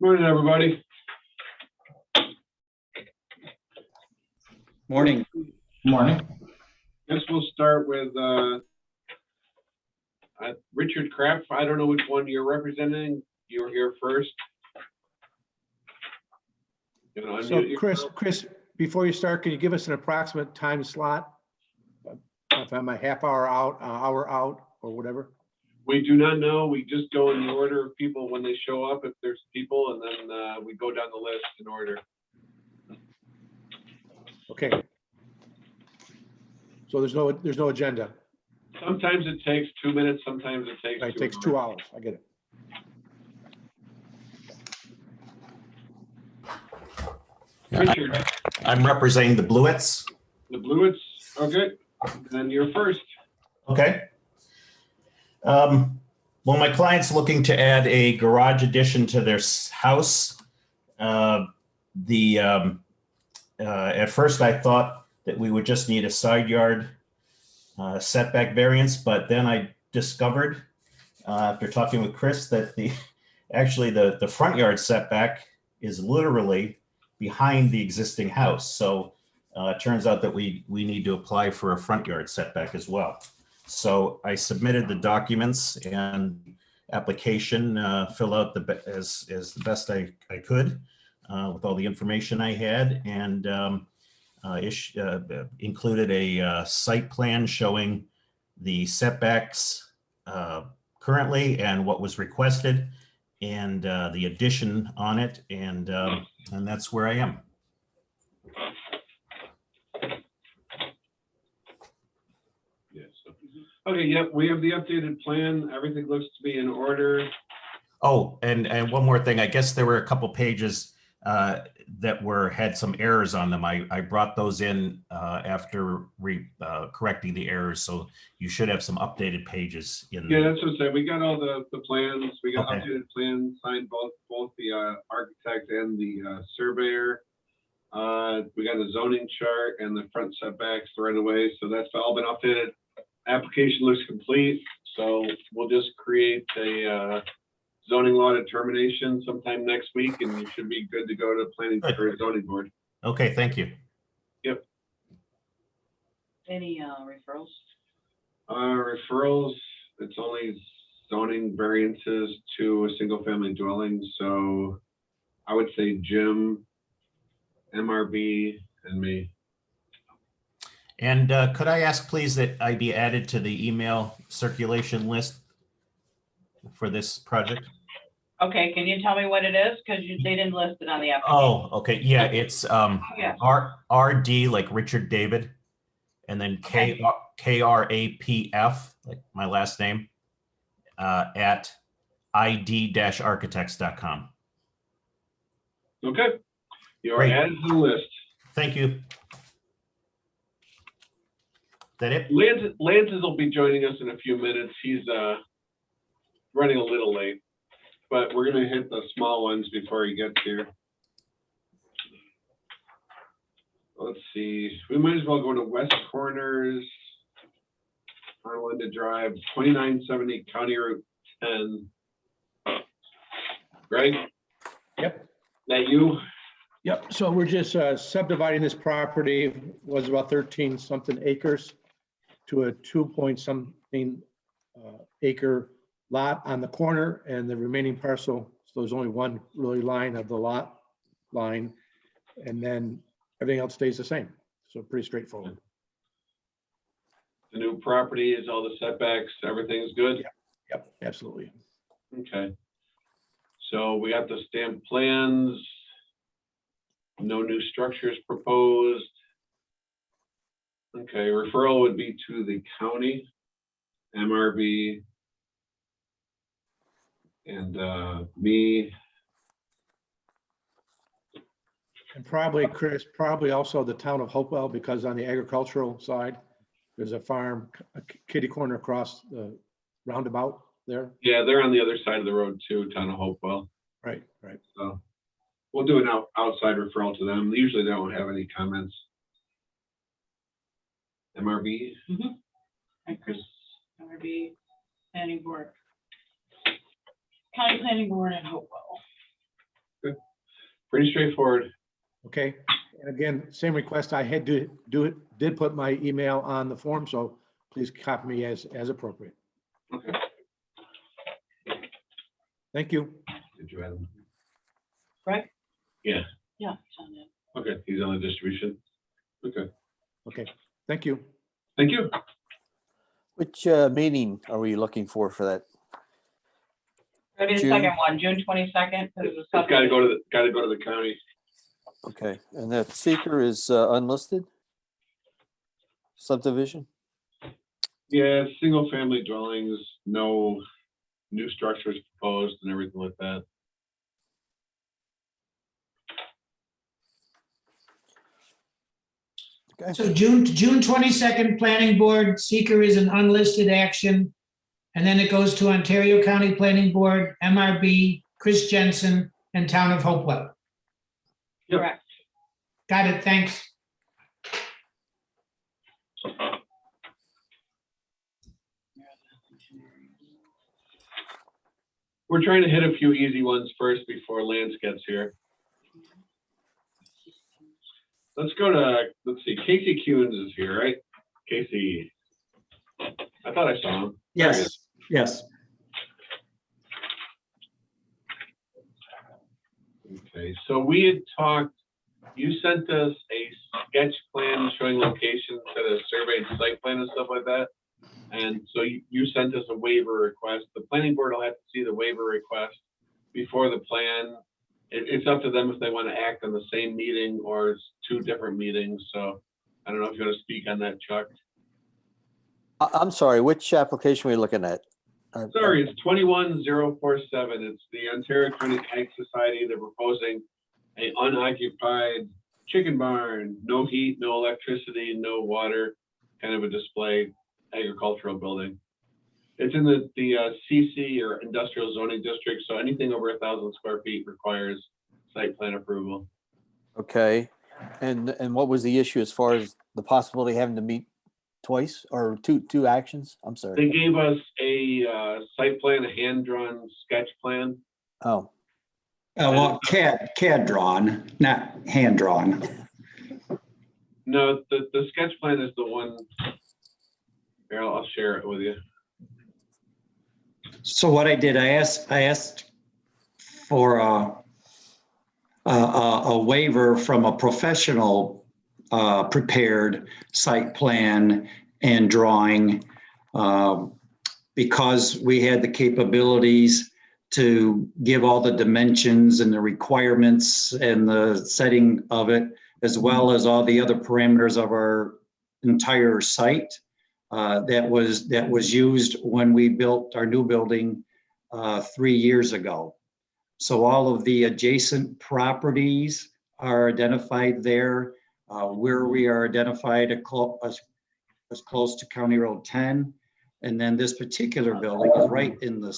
Morning, everybody. Morning. Morning. Guess we'll start with Richard Kraft. I don't know which one you're representing. You were here first. So Chris, before you start, can you give us an approximate time slot? If I'm a half hour out, hour out, or whatever? We do not know. We just go in the order of people when they show up, if there's people, and then we go down the list in order. Okay. So there's no agenda. Sometimes it takes 2 minutes, sometimes it takes It takes 2 hours. I get it. Richard, I'm representing the Bluets. the Bluets. Okay, then you're first. Okay. Well, my client's looking to add a garage addition to their house. At first I thought that we would just need a side yard setback variance, but then I discovered after talking with Chris that the front yard setback is literally behind the existing house. So it turns out that we need to apply for a front yard setback as well. So I submitted the documents and application, fill out as the best I could with all the information I had, and included a site plan showing the setbacks currently and what was requested, and the addition on it, and that's where I am. Yes. Okay. Yep. We have the updated plan. Everything looks to be in order. Oh, and one more thing. I guess there were a couple pages that had some errors on them. I brought those in after correcting the errors, so you should have some updated pages in. Yeah, that's what I said. We got all the plans. We got Okay. updated plans signed both the architect and the surveyor. We got the zoning chart and the front setbacks right away, so that's all been updated. Application looks complete, so we'll just create a zoning law determination sometime next week, and you should be good to go to planning for zoning board. Okay, thank you. Yep. Any referrals? Referrals, it's only zoning variances to a single family dwelling, so I would say Jim, MRB, and me. And could I ask, please, that I be added to the email circulation list for this project? Okay, can you tell me what it is? Because they didn't list it on the application. Oh, okay. Yeah, it's Yeah. RD, like Richard David, and then KRAPF, like my last name, at id-architects.com. Okay, you are Great. added to the list. Thank you. Is that it? Lances will be joining us in a few minutes. He's running a little late, but we're gonna hit the small ones before he gets here. Let's see, we might as well go to West Corners, Arlinda Drive, 2970 County Route 10. Greg? Yep. That you? Yep. So we're just subdividing this property, was about 13 something acres to a 2 point something acre lot on the corner, and the remaining parcel, so there's only one really line of the lot line, and then everything else stays the same. So pretty straightforward. The new property is all the setbacks, everything's good? Yep, absolutely. Okay. So we got the stamped plans. No new structures proposed. Okay, referral would be to the county, MRB, and me. And probably, Chris, probably also the town of Hopewell, because on the agricultural side, there's a farm, a kitty corner across the roundabout there. Yeah, they're on the other side of the road too, town of Hopewell. Right, right. So we'll do an outside referral to them. Usually they don't have any comments. MRB? Hi, Chris, MRB, planning board. County Planning Board at Hopewell. Pretty straightforward. Okay, and again, same request, I had to did put my email on the form, so please copy me as appropriate. Okay. Thank you. Did you add him? Right? Yeah. Yeah. it's on it. Okay, he's on the distribution. Okay, Okay, thank you. thank you. Which meeting are we looking for that? Maybe the June. second one, June 22nd. It's gotta go to the county. Okay, and that seeker is unlisted? Subdivision? Yeah, single family dwellings, no new structures proposed and everything like that. Okay, So June 22nd, Planning Board, seeker is an unlisted action. And then it goes to Ontario County Planning Board, MRB, Chris Jensen, and Town of Hopewell. Yep. Correct. Got it, thanks. We're trying to hit a few easy ones first before Lance gets here. Let's go to, let's see, Casey Kuhns is here, right? Casey. I thought I saw him. There he is. Yes. Okay, so we had talked, you sent us a sketch plan showing locations to the surveyed site plan and stuff like that. And so you sent us a waiver request. The planning board will have to see the waiver request before the plan. It's up to them if they want to act on the same meeting or it's two different meetings. So I don't know if you want to speak on that, Chuck. I'm sorry, which application are we looking at? Sorry, it's 21047. It's the Ontario County Ag Society. They're proposing an unoccupied chicken barn, no heat, no electricity, no water, kind of a display agricultural building. It's in the CC or industrial zoning district, so anything over 1,000 square feet requires site plan approval. Okay, and what was the issue as far as the possibility of having to meet twice or two actions? I'm sorry. They gave us a site plan, a hand-drawn sketch plan. Oh, Well, CAD drawn, not hand drawn. No, the sketch plan is the one. Here, I'll share it with you. So what I did, I asked for a waiver from a professional prepared site plan and drawing because we had the capabilities to give all the dimensions and the requirements and the setting of it, as well as all the other parameters of our entire site that was used when we built our new building 3 years ago. So all of the adjacent properties are identified there. Where we are identified as close to County Road 10. And then this particular building is right in the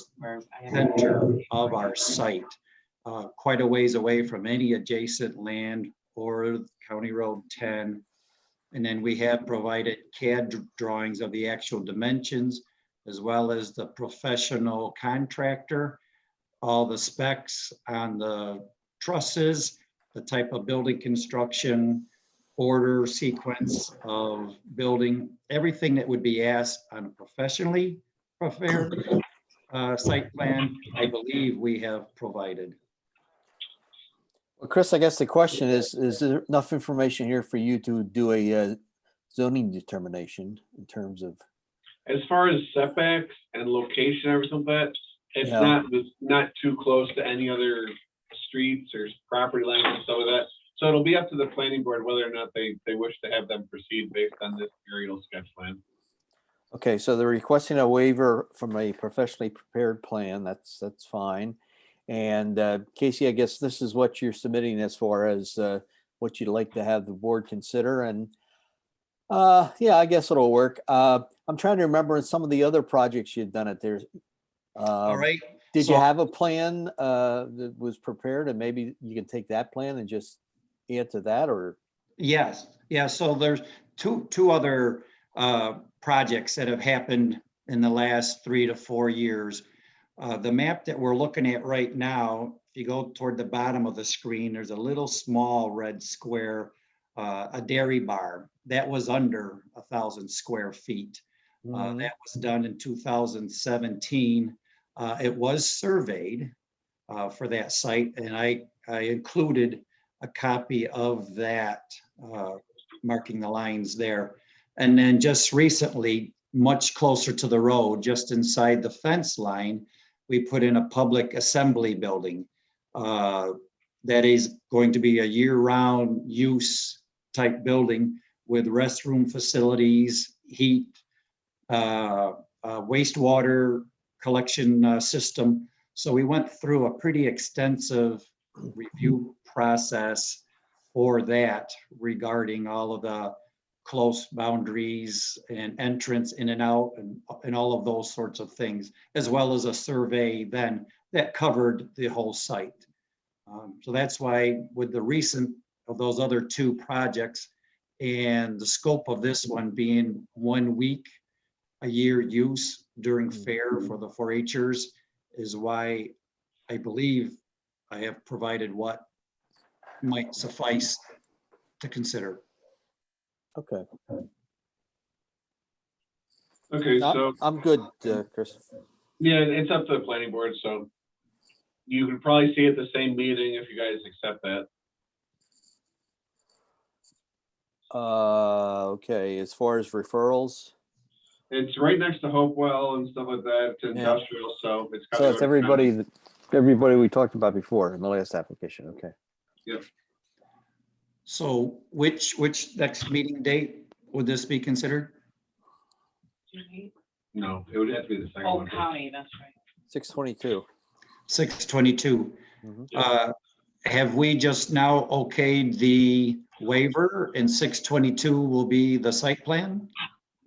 center of our site, quite a ways away from any adjacent land or County Road 10. And then we have provided CAD drawings of the actual dimensions, as well as the professional contractor, all the specs on the trusses, the type of building construction, order, sequence of building, everything that would be asked on a professionally prepared site plan, I believe we have provided. well, Chris, I guess the question is there enough information here for you to do a zoning determination in terms of? As far as setbacks and location, everything like that, it's Yeah. not too close to any other streets or property lines and stuff like that. So it'll be up to the planning board whether or not they wish to have them proceed based on this aerial sketch plan. Okay, so they're requesting a waiver from a professionally prepared plan. That's fine. And Casey, I guess this is what you're submitting as far as what you'd like to have the board consider. And yeah, I guess it'll work. I'm trying to remember some of the other projects you've done it there. All right. Did So- you have a plan that was prepared, and maybe you can take that plan and just add to that, or? Yes, yeah, so there's two other projects that have happened in the last 3 to 4 years. The map that we're looking at right now, if you go toward the bottom of the screen, there's a little small red square, a dairy bar. That was under 1,000 square feet. That was done in 2017. It was surveyed for that site, and I included a copy of that, marking the lines there. And then just recently, much closer to the road, just inside the fence line, we put in a public assembly building that is going to be a year-round use type building with restroom facilities, heat, wastewater collection system. So we went through a pretty extensive review process for that regarding all of the close boundaries and entrance in and out and all of those sorts of things, as well as a survey then that covered the whole site. So that's why with the recent of those other two projects and the scope of this one being 1 week a year use during fair for the 4-Hers is why I believe I have provided what might suffice to consider. Okay. Okay, so, I'm good, Chris. yeah, it's up to the planning board, so you can probably see at the same meeting if you guys accept that. Okay, as far as referrals, It's right next to Hopewell and stuff like that, to industrial, so it's. so it's everybody we talked about before in the last application, okay. Yep. So which next meeting date would this be considered? No, it would have to be the second Oh, one. county, that's right. 6/22. 6/22. Mhm. Have we just now okayed the waiver and 6/22 will be the site plan?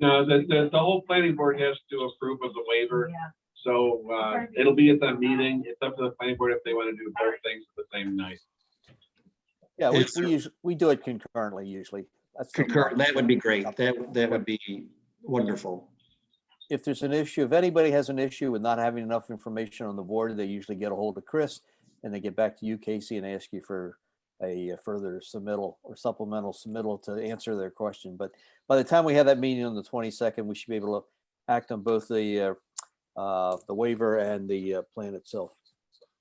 No, the whole planning board has to approve of the waiver, Yeah. so it'll be at that meeting. It's up to the planning board if they want to do both things at the same night. Yeah, Is we do it concurrently usually. That's no Concur, problem. that would be great. That would be wonderful. If there's an issue, if anybody has an issue with not having enough information on the board, they usually get a hold of Chris and they get back to you, Casey, and ask you for a further submittal or supplemental submittal to answer their question. But by the time we have that meeting on the 22nd, we should be able to act on both the waiver and the plan itself.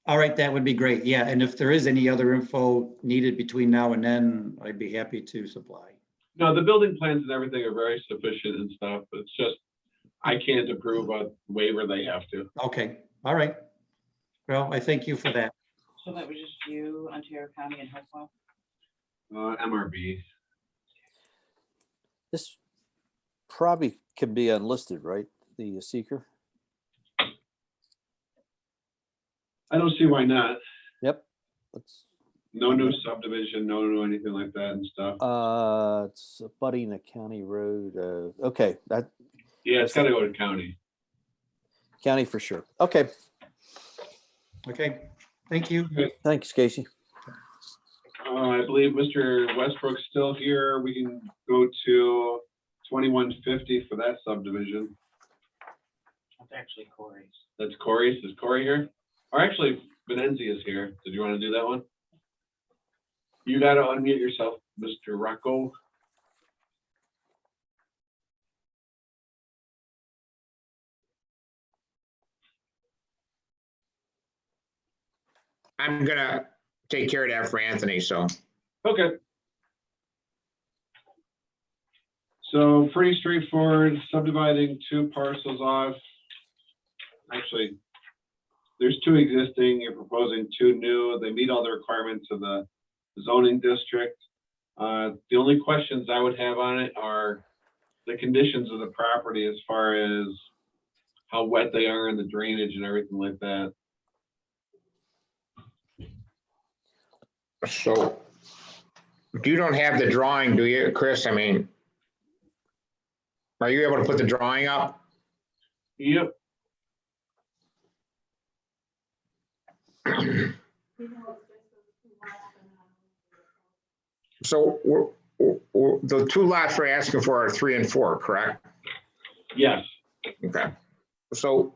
All right, that would be great. Yeah, and if there is any other info needed between now and then, I'd be happy to supply. No, the building plans and everything are very sufficient and stuff. It's just, I can't approve a waiver, they have to. Okay, all right. Well, I thank you for that. So that was just you, Ontario County and Hopewell? MRB. This probably can be unlisted, right? The seeker? I don't see why not. Yep. Let's, No new subdivision, no new anything like that and stuff. it's abutting a county road. Okay, that Yeah, it's gotta go to county. county for sure. Okay, Okay, thank you. thanks, Casey. I believe Mr. Westbrook's still here. We can go to 2150 for that subdivision. That's actually Corey's. That's Corey's. Is Corey here? Or actually, Venenzi is here. Did you want to do that one? You gotta unmute yourself, Mr. Rocco. I'm gonna take care of that for Anthony, so. Okay. So pretty straightforward, subdividing two parcels off. Actually, there's two existing, you're proposing two new. They meet all the requirements of the zoning district. The only questions I would have on it are the conditions of the property as far as how wet they are and the drainage and everything like that. So you don't have the drawing, do you, Chris? I mean, are you able to put the drawing up? Yep. So the two lots we're asking for are 3 and 4, correct? Yes. Okay. So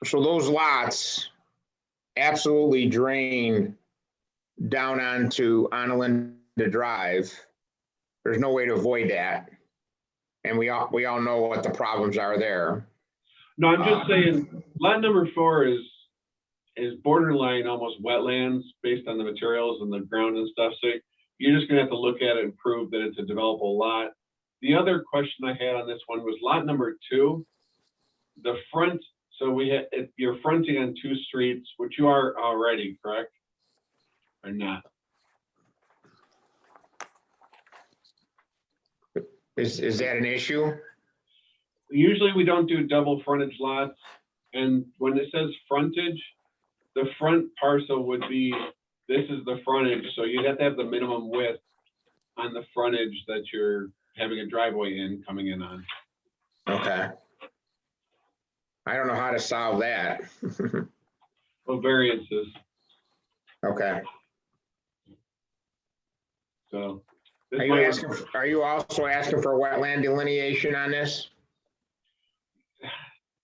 so those lots absolutely drain down onto Analinda Drive. There's no way to avoid that. And we all know what the problems are there. No, I'm just saying, lot number 4 is borderline almost wetlands based on the materials and the ground and stuff. So you're just gonna have to look at it and prove that it's a developable lot. The other question I had on this one was lot number 2, the front. So you're fronting on 2 streets, which you are already, correct? Or not? Is that an issue? Usually we don't do double frontage lots. And when it says frontage, the front parcel would be, this is the frontage. So you'd have to have the minimum width on the frontage that you're having a driveway coming in on. Okay. I don't know how to solve that. Well, variances. Okay. So. this Are you also asking for wetland delineation on this?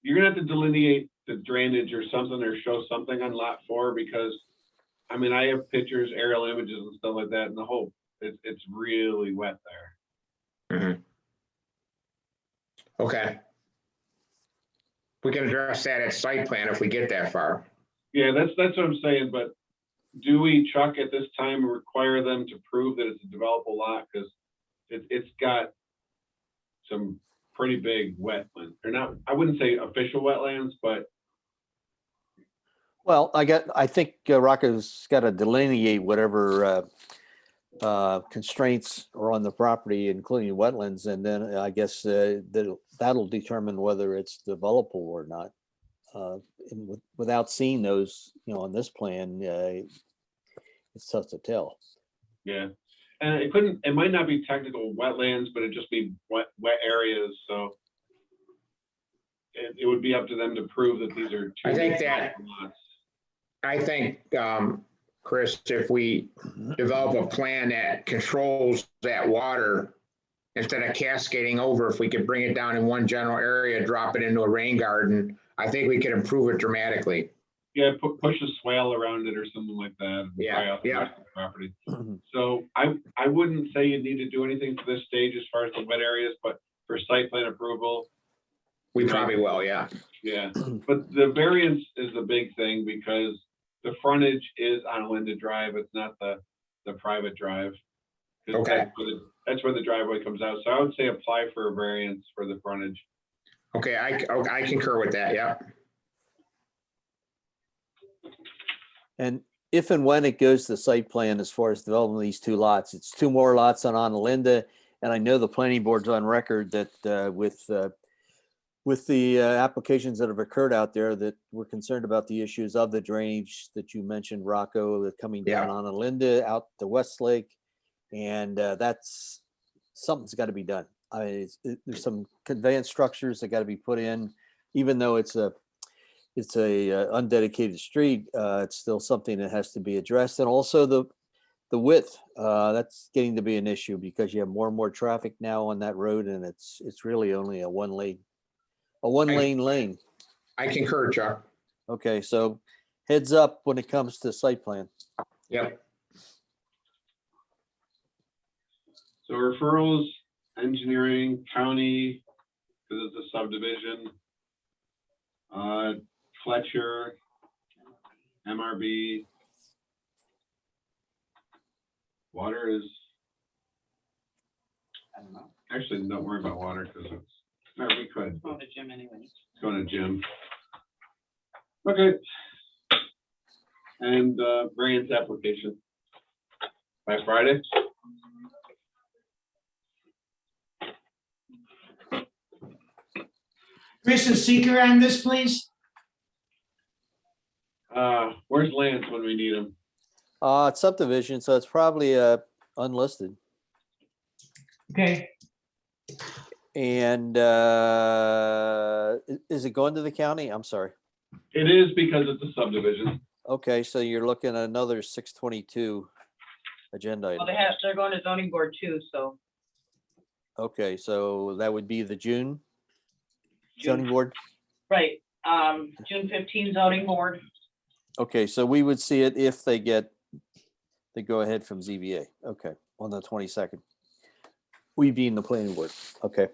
You're gonna have to delineate the drainage or something, or show something on lot 4, because, I mean, I have pictures, aerial images and stuff like that, and the whole, it's really wet there. Mhm. Okay. We can address that at site plan if we get that far. Yeah, that's what I'm saying, but do we, Chuck, at this time require them to prove that it's a developable lot? Because it's got some pretty big wetland, or not, I wouldn't say official wetlands, but Well, I think Rocco's got to delineate whatever constraints are on the property, including wetlands, and then I guess that'll determine whether it's developable or not. And without seeing those, on this plan, it's tough to tell. yeah. And it might not be technical wetlands, but it'd just be wet areas, so it would be up to them to prove that these are two. I think that- lots. I think, Chris, if we develop a plan that controls that water, instead of cascading over, if we could bring it down in one general area, drop it into a rain garden, I think we could improve it dramatically. Yeah, push a swale around it or something like that. and Yeah, dry out the yeah. rest of the Property. So I wouldn't say you need to do anything for this stage as far as the wet areas, but for site plan approval, We probably will, yeah. yeah. But the variance is the big thing, because the frontage is on Linda Drive. It's not the private drive. 'Cause Okay. That's where the driveway comes out. So I would say apply for a variance for the frontage. Okay, I concur with that, yeah. And if and when it goes to the site plan, as far as developing these 2 lots, it's 2 more lots on Linda. And I know the planning board's on record that with the applications that have occurred out there, that we're concerned about the issues of the drainage that you mentioned, Rocco, that coming down Yeah. on Linda out to Westlake. And that's, something's got to be done. I mean, there's some conveyance structures that got to be put in, even though it's a undedicated street. It's still something that has to be addressed. And also the width, that's getting to be an issue, because you have more and more traffic now on that road, and it's really only a one lane lane. I concur, Chuck. Okay, so heads up when it comes to site plan. Yep. So referrals, engineering, county, because it's a subdivision. Fletcher, MRB. Water is, I don't know. actually, don't worry about water, because it's, no, we could. Go to gym anyway. Going to gym. Okay. And variance application by Friday. Chris, is seeker on this, please? Where's Lance when we need him? It's subdivision, so it's probably unlisted. Okay, And is it going to the county? I'm sorry. It is, because it's a subdivision. Okay, so you're looking at another 622 agenda Well, item. they're going to zoning board too, so. Okay, so that would be the June zoning board? Right, June 15 zoning board. Okay, so we would see it if they get the go ahead from ZBA. Okay, on the 22nd. We being the planning board. Okay.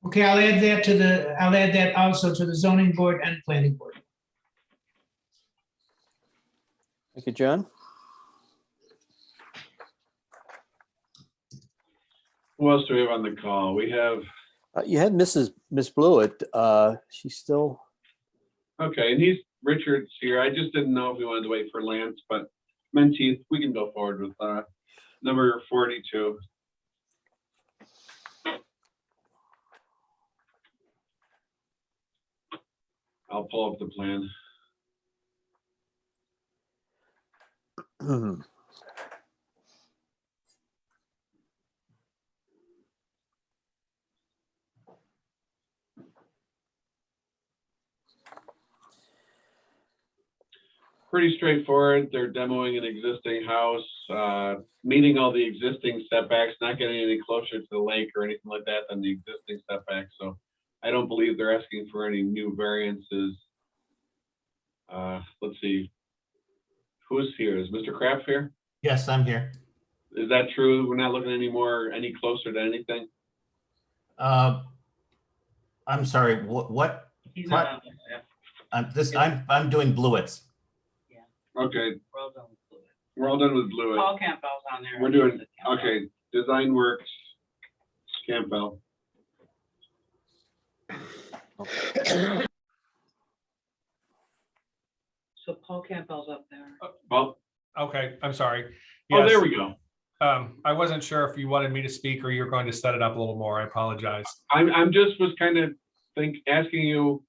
Okay, I'll add that also to the zoning board and planning board. Thank you, John. Who else do we have on the call? We have, You had Miss Blewett. She's still, okay, and Richard's here. I just didn't know if we wanted to wait for Lance, but Menteith, we can go forward with number 42. I'll pull up the plan. Pretty straightforward. They're demoing an existing house, meeting all the existing setbacks, not getting any closer to the lake or anything like that than the existing setbacks. So I don't believe they're asking for any new variances. Let's see. Who's here? Is Mr. Kraft here? Yes, I'm here. Is that true? We're not looking any closer to anything? I'm sorry, what? He's What? not on this, yeah. I'm doing Blewett's. Okay, We're all done with Blue. we're all done with Blue. Paul Campbell's on there. We're doing, okay, Design Works, Campbell. So Paul Campbell's up there. Well, Okay, I'm sorry. oh, Yes, there we go. I wasn't sure if you wanted me to speak or you're going to set it up a little more. I apologize. I'm just was kind of asking you,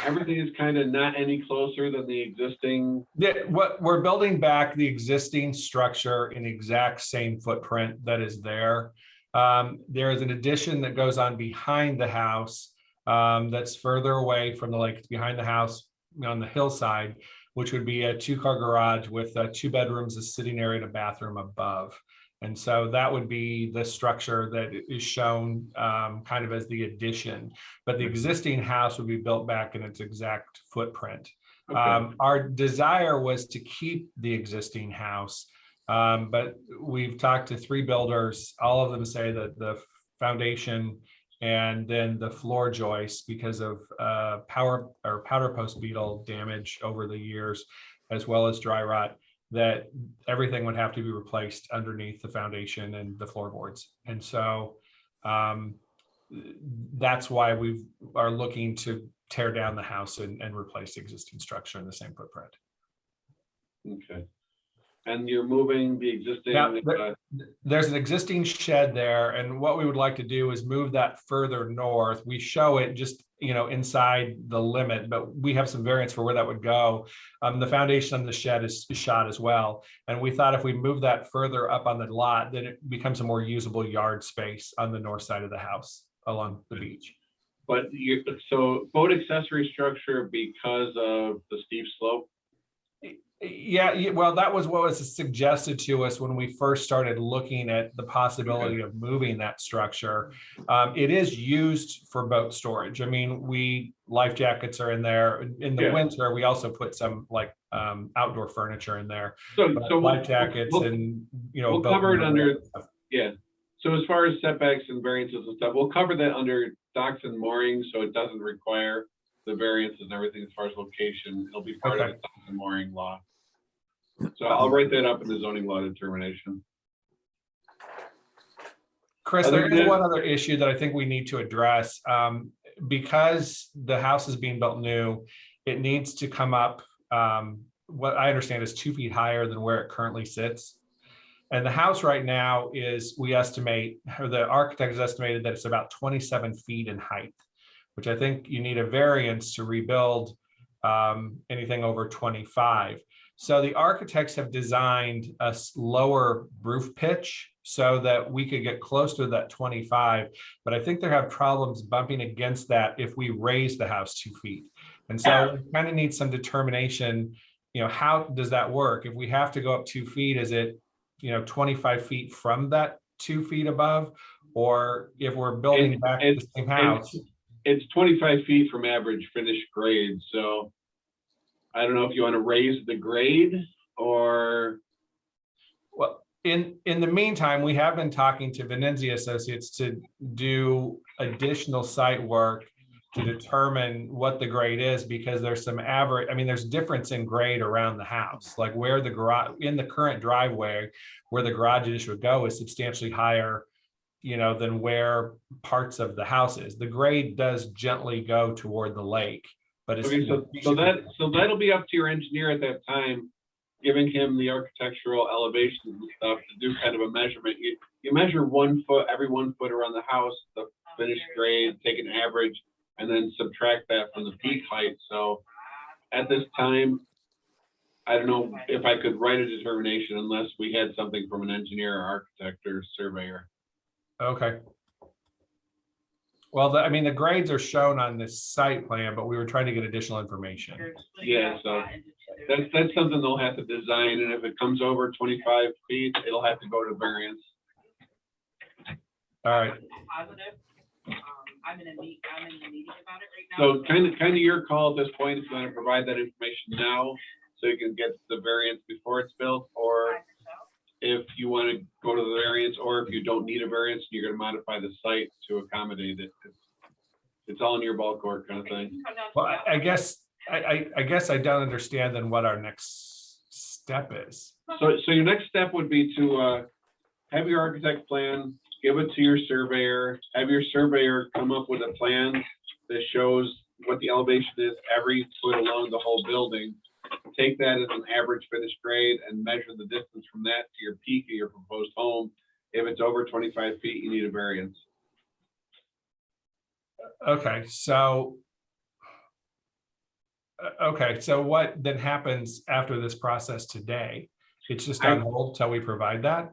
everything is kind of not any closer than the existing. What we're building back the existing structure in the exact same footprint that is there. There is an addition that goes on behind the house that's further away from the lake. It's behind the house on the hillside, which would be a 2-car garage with 2 bedrooms, a sitting area, and a bathroom above. And so that would be the structure that is shown kind of as the addition, but the existing house would be built back in its exact footprint. Okay. Our desire was to keep the existing house, but we've talked to 3 builders. All of them say that the foundation and then the floor joists, because of powder post beetle damage over the years, as well as dry rot, that everything would have to be replaced underneath the foundation and the floorboards. And so that's why we are looking to tear down the house and replace the existing structure in the same footprint. Okay. And you're moving the existing. Now, there's an existing shed there, and what we would like to do is move that further north. We show it just, inside the limit, but we have some variance for where that would go. The foundation on the shed is shot as well, and we thought if we move that further up on the lot, then it becomes a more usable yard space on the north side of the house along the beach. But so boat accessory structure because of the steep slope? Yeah, well, that was what was suggested to us when we first started looking at the possibility of moving that structure. It is used for boat storage. I mean, life jackets are in there. In the winter, we also put some outdoor furniture in there. So life jackets and, we'll cover it under, yeah. So as far as setbacks and variances and stuff, we'll cover that under docks and moorings, so it doesn't require the variances and everything as far as location. It'll be part of the docks and mooring law. So I'll write that up in the zoning law determination. Chris, there is one other issue that I think we need to address. Because the house is being built new, it needs to come up, what I understand is 2 feet higher than where it currently sits. And the house right now is, we estimate, or the architect has estimated that it's about 27 feet in height, which I think you need a variance to rebuild anything over 25. So the architects have designed a lower roof pitch so that we could get close to that 25, but I think they have problems bumping against that if we raise the house 2 feet. And so we kind of need some determination, how does that work? If we have to go up 2 feet, is it, 25 feet from that 2 feet above? Or if we're building back the same house, it's 25 feet from average finished grade, so I don't know if you want to raise the grade or, Well, in the meantime, we have been talking to Venenzia Associates to do additional site work to determine what the grade is, because there's some average, I mean, there's difference in grade around the house, like where the garage, in the current driveway, where the garage addition would go is substantially higher, you know, than where parts of the house is. The grade does gently go toward the lake, but it's. okay, so that'll be up to your engineer at that time, giving him the architectural elevations and stuff to do kind of a measurement. You measure 1 foot, every 1 foot around the house, the finished grade, take an average, and then subtract that from the peak height. So at this time, I don't know if I could write a determination unless we had something from an engineer or architect or surveyor. Okay. Well, I mean, the grades are shown on this site plan, but we were trying to get additional information. Yeah, so that's something they'll have to design, and if it comes over 25 feet, it'll have to go to variance. All right. I'm in the meeting about it right now. So kind of your call at this point, if you want to provide that information now, so you can get the variance before it's built, or if you want to go to the variance, or if you don't need a variance, you're going to modify the site to accommodate it. It's all in your ball court kind of thing. Well, I guess I don't understand then what our next step is. So your next step would be to have your architect plan, give it to your surveyor, have your surveyor come up with a plan that shows what the elevation is every foot along the whole building. Take that as an average finished grade and measure the distance from that to your peak of your proposed home. If it's over 25 feet, you need a variance. Okay, so what then happens after this process today? It's just on hold till we provide that?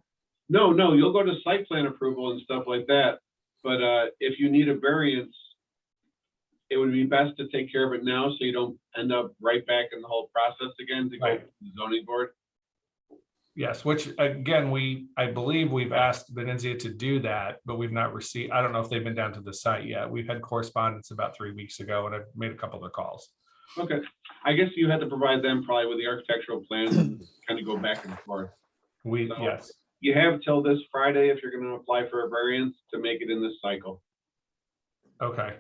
No, you'll go to site plan approval and stuff like that. But if you need a variance, it would be best to take care of it now so you don't end up right back in the whole process again to go to the zoning board. Yes, which again, I believe we've asked Venenzia to do that, but we've not received, I don't know if they've been down to the site yet. We've had correspondence about 3 weeks ago, and I've made a couple of calls. Okay, I guess you had to provide them probably with the architectural plan, kind of go back and forth. Yes. You have till this Friday if you're going to apply for a variance to make it in this cycle. Okay.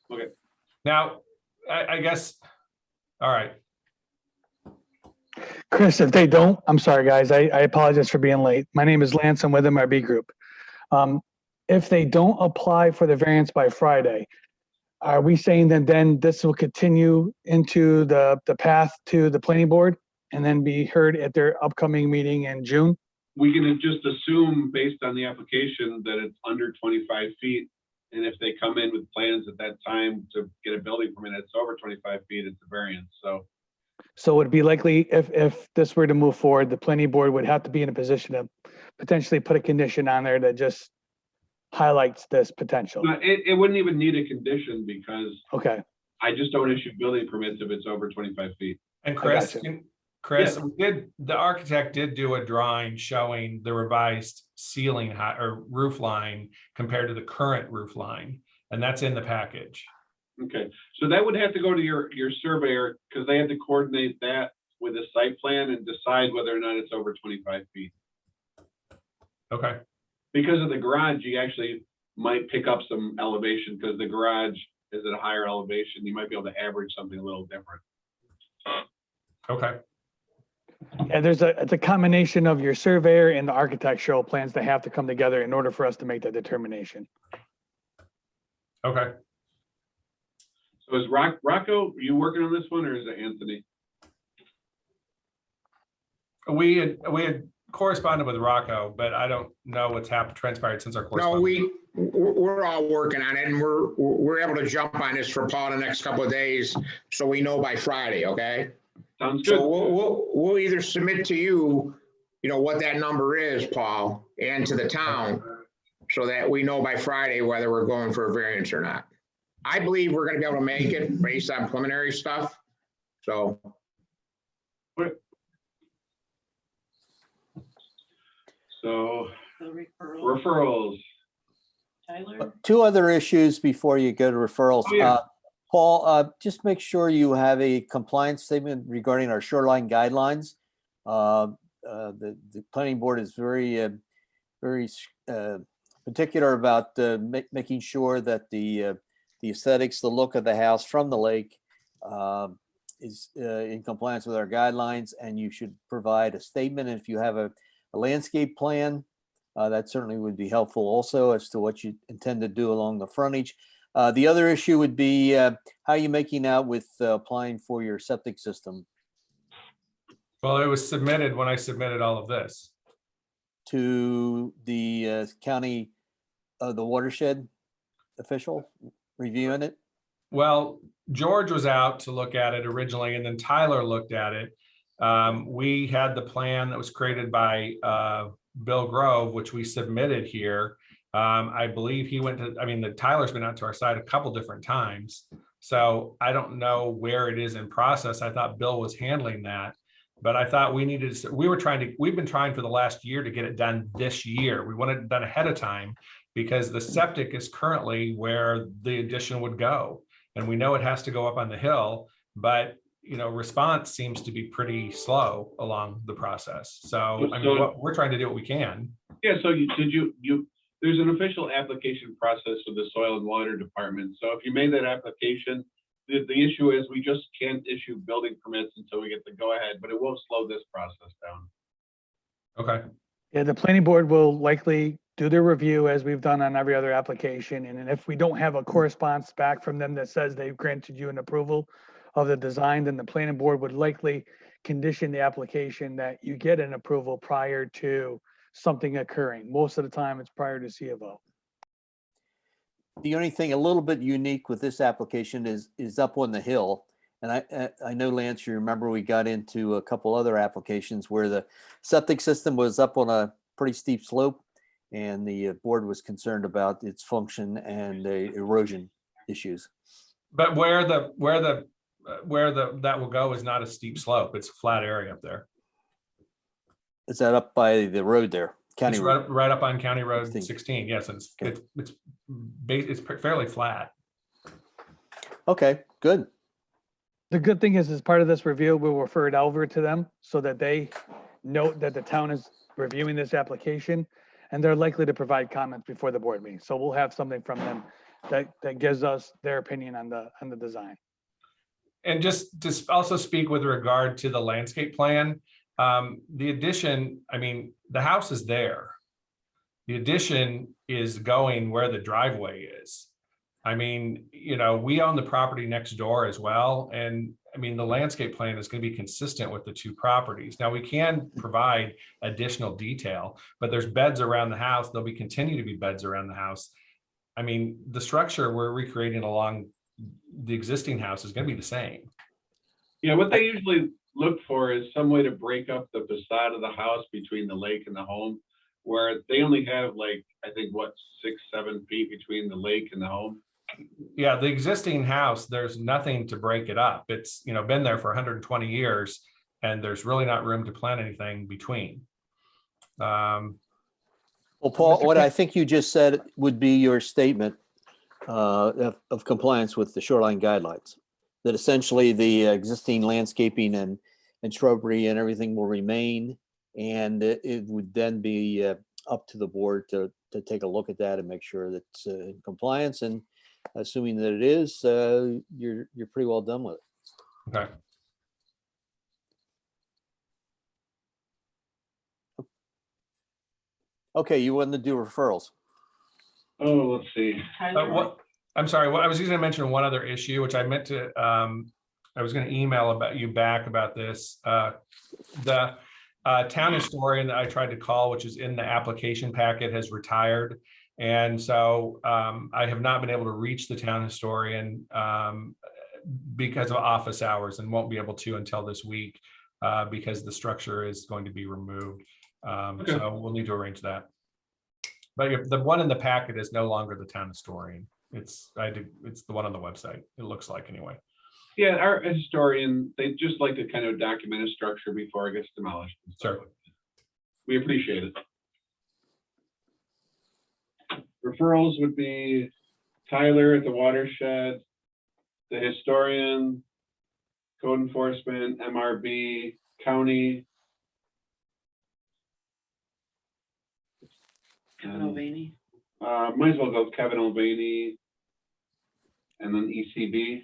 Okay. Now, I guess, all right. Chris, if they don't, I'm sorry, guys, I apologize for being late. My name is Lance. I'm with MRB Group. If they don't apply for the variance by Friday, are we saying that then this will continue into the path to the planning board and then be heard at their upcoming meeting in June? We can just assume based on the application that it's under 25 feet. And if they come in with plans at that time to get a building permit, it's over 25 feet, it's a variance. So it would be likely if this were to move forward, the planning board would have to be in a position to potentially put a condition on there that just highlights this potential. It wouldn't even need a condition because Okay. I just don't issue building permits if it's over 25 feet. And Chris, gotcha. the architect did do a drawing showing the revised ceiling height or roof line compared to the current roof line, and that's in the package. Okay, so that would have to go to your surveyor because they have to coordinate that with a site plan and decide whether or not it's over 25 feet. Okay. Because of the garage, you actually might pick up some elevation because the garage is at a higher elevation. You might be able to average something a little different. Okay. And it's a combination of your surveyor and the architectural plans that have to come together in order for us to make that determination. Okay. So is Rocco, are you working on this one or is it Anthony? We had corresponded with Rocco, but I don't know what's transpired since our No, correspondence. we're all working on it, and we're able to jump on this for Paul the next couple of days, so we know by Friday, okay? Sounds good. So we'll either submit to you, what that number is, Paul, and to the town, so that we know by Friday whether we're going for a variance or not. I believe we're gonna be able to make it based on preliminary stuff, so. So referrals. Tyler? Two other issues before you go to referrals. Oh, yeah. Paul, just make sure you have a compliance statement regarding our shoreline guidelines. The planning board is very particular about making sure that the aesthetics, the look of the house from the lake is in compliance with our guidelines, and you should provide a statement. And if you have a landscape plan, that certainly would be helpful also as to what you intend to do along the frontage. The other issue would be how are you making out with applying for your septic system Well, it was submitted when I submitted all of this. to the county, the watershed official reviewing it? Well, George was out to look at it originally, and then Tyler looked at it. We had the plan that was created by Bill Grove, which we submitted here. I believe he went to, the Tyler's been out to our site a couple different times. So I don't know where it is in process. I thought Bill was handling that, but I thought we've been trying for the last year to get it done this year. We wanted it done ahead of time because the septic is currently where the addition would go. And we know it has to go up on the hill, but response seems to be pretty slow along the process. So we're trying to do what we can. Yeah, so there's an official application process with the Soil and Water Department. So if you made that application, the issue is we just can't issue building permits until we get the go ahead, but it will slow this process down. Okay. Yeah, the planning board will likely do their review as we've done on every other application. And then if we don't have a correspondence back from them that says they've granted you an approval of the design, then the planning board would likely condition the application that you get an approval prior to something occurring. Most of the time it's prior to C of O. The only thing a little bit unique with this application is up on the hill. And I know, Lance, you remember we got into a couple other applications where the septic system was up on a pretty steep slope and the board was concerned about its function and the erosion issues. But where that will go is not a steep slope. It's a flat area up there. Is that up by the road there? County It's road? right up on County Road 16. 16. Yes, and Okay. it's fairly flat. Okay, good. The good thing is, as part of this review, we'll refer it over to them so that they note that the town is reviewing this application and they're likely to provide comments before the board meeting. So we'll have something from them that gives us their opinion on the design. And just to also speak with regard to the landscape plan, the addition, the house is there. The addition is going where the driveway is. We own the property next door as well. And the landscape plan is going to be consistent with the two properties. Now we can provide additional detail, but there's beds around the house. There'll continue to be beds around the house. The structure we're recreating along the existing house is going to be the same. Yeah, what they usually look for is some way to break up the facade of the house between the lake and the home, where they only have 6-7 feet between the lake and the home. Yeah, the existing house, there's nothing to break it up. It's been there for 120 years and there's really not room to plant anything between. Well, Paul, what I think you just said would be your statement of compliance with the shoreline guidelines. That essentially the existing landscaping and shrubbery and everything will remain, and it would then be up to the board to take a look at that and make sure that it's in compliance. And assuming that it is, you're pretty well done with it. Okay. Okay, you want to do referrals? Oh, let's see. I'm sorry. I was going to mention one other issue, which I meant to. I was going to email you back about this. The town historian that I tried to call, which is in the application packet, has retired, and so I have not been able to reach the town historian because of office hours, and won't be able to until this week because the structure is going to be removed. So we'll need to arrange that. But the one in the packet is no longer the town historian. It's the one on the website. It looks like anyway. Yeah, our historian, they just like to kind of document a structure before it gets demolished. Sure. We appreciate it. Referrals would be Tyler at the watershed, the historian, code enforcement, MRB, county. Kevin O'Vaney. Might as well go Kevin Mulvaney and then ECB.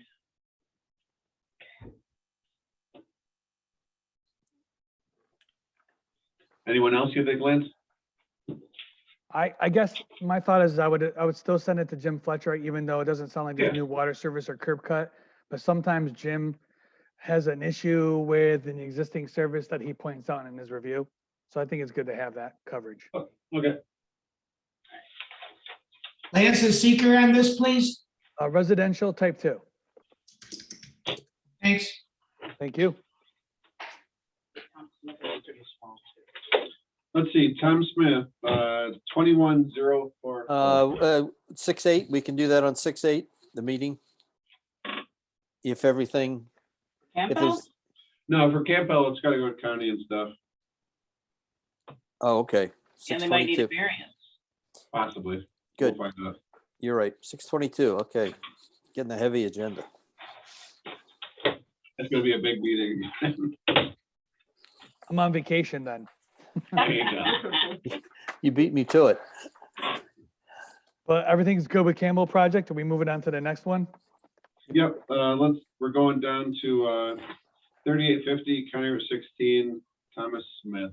Anyone else you think, Lance? I guess my thought is I would still send it to Jim Fletcher, even though it doesn't sound like there's Yeah. new water service or curb cut. But sometimes Jim has an issue with an existing service that he points out in his review. So I think it's good to have that coverage. Okay. Lance is seeker on this, please. Residential type 2. Thanks. Thank you. Let's see, Tom Smith, 2104. 6/8, we can do that on 6/8, the meeting. If everything, if Campbell? there's, No, for Campbell, it's gotta go to county and stuff, oh, okay. And they might need a 6/22, variance. possibly. good, We'll find out. you're right, 6/22, okay. Getting a heavy agenda. It's gonna be a big meeting. I'm on vacation then. There you go. You beat me to it. But everything's good with Campbell project. Are we moving on to the next one? Yep, we're going down to 3850 County Route 16, Thomas Smith.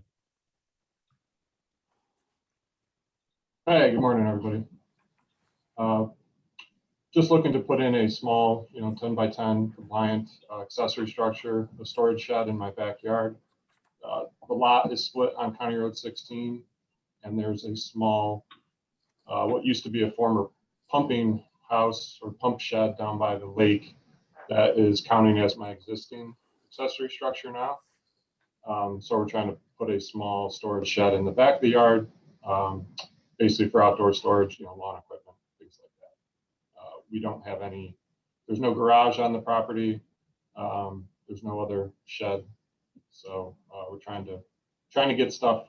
Hey, good morning, everybody. Just looking to put in a small, 10 by 10 compliant accessory structure, a storage shed in my backyard. The lot is split on County Road 16, and there's a small, what used to be a former pumping house or pump shed down by the lake that is counting as my existing accessory structure now. So we're trying to put a small storage shed in the back of the yard, basically for outdoor storage, lawn equipment, things like that. We don't have any, there's no garage on the property. There's no other shed. So we're trying to get stuff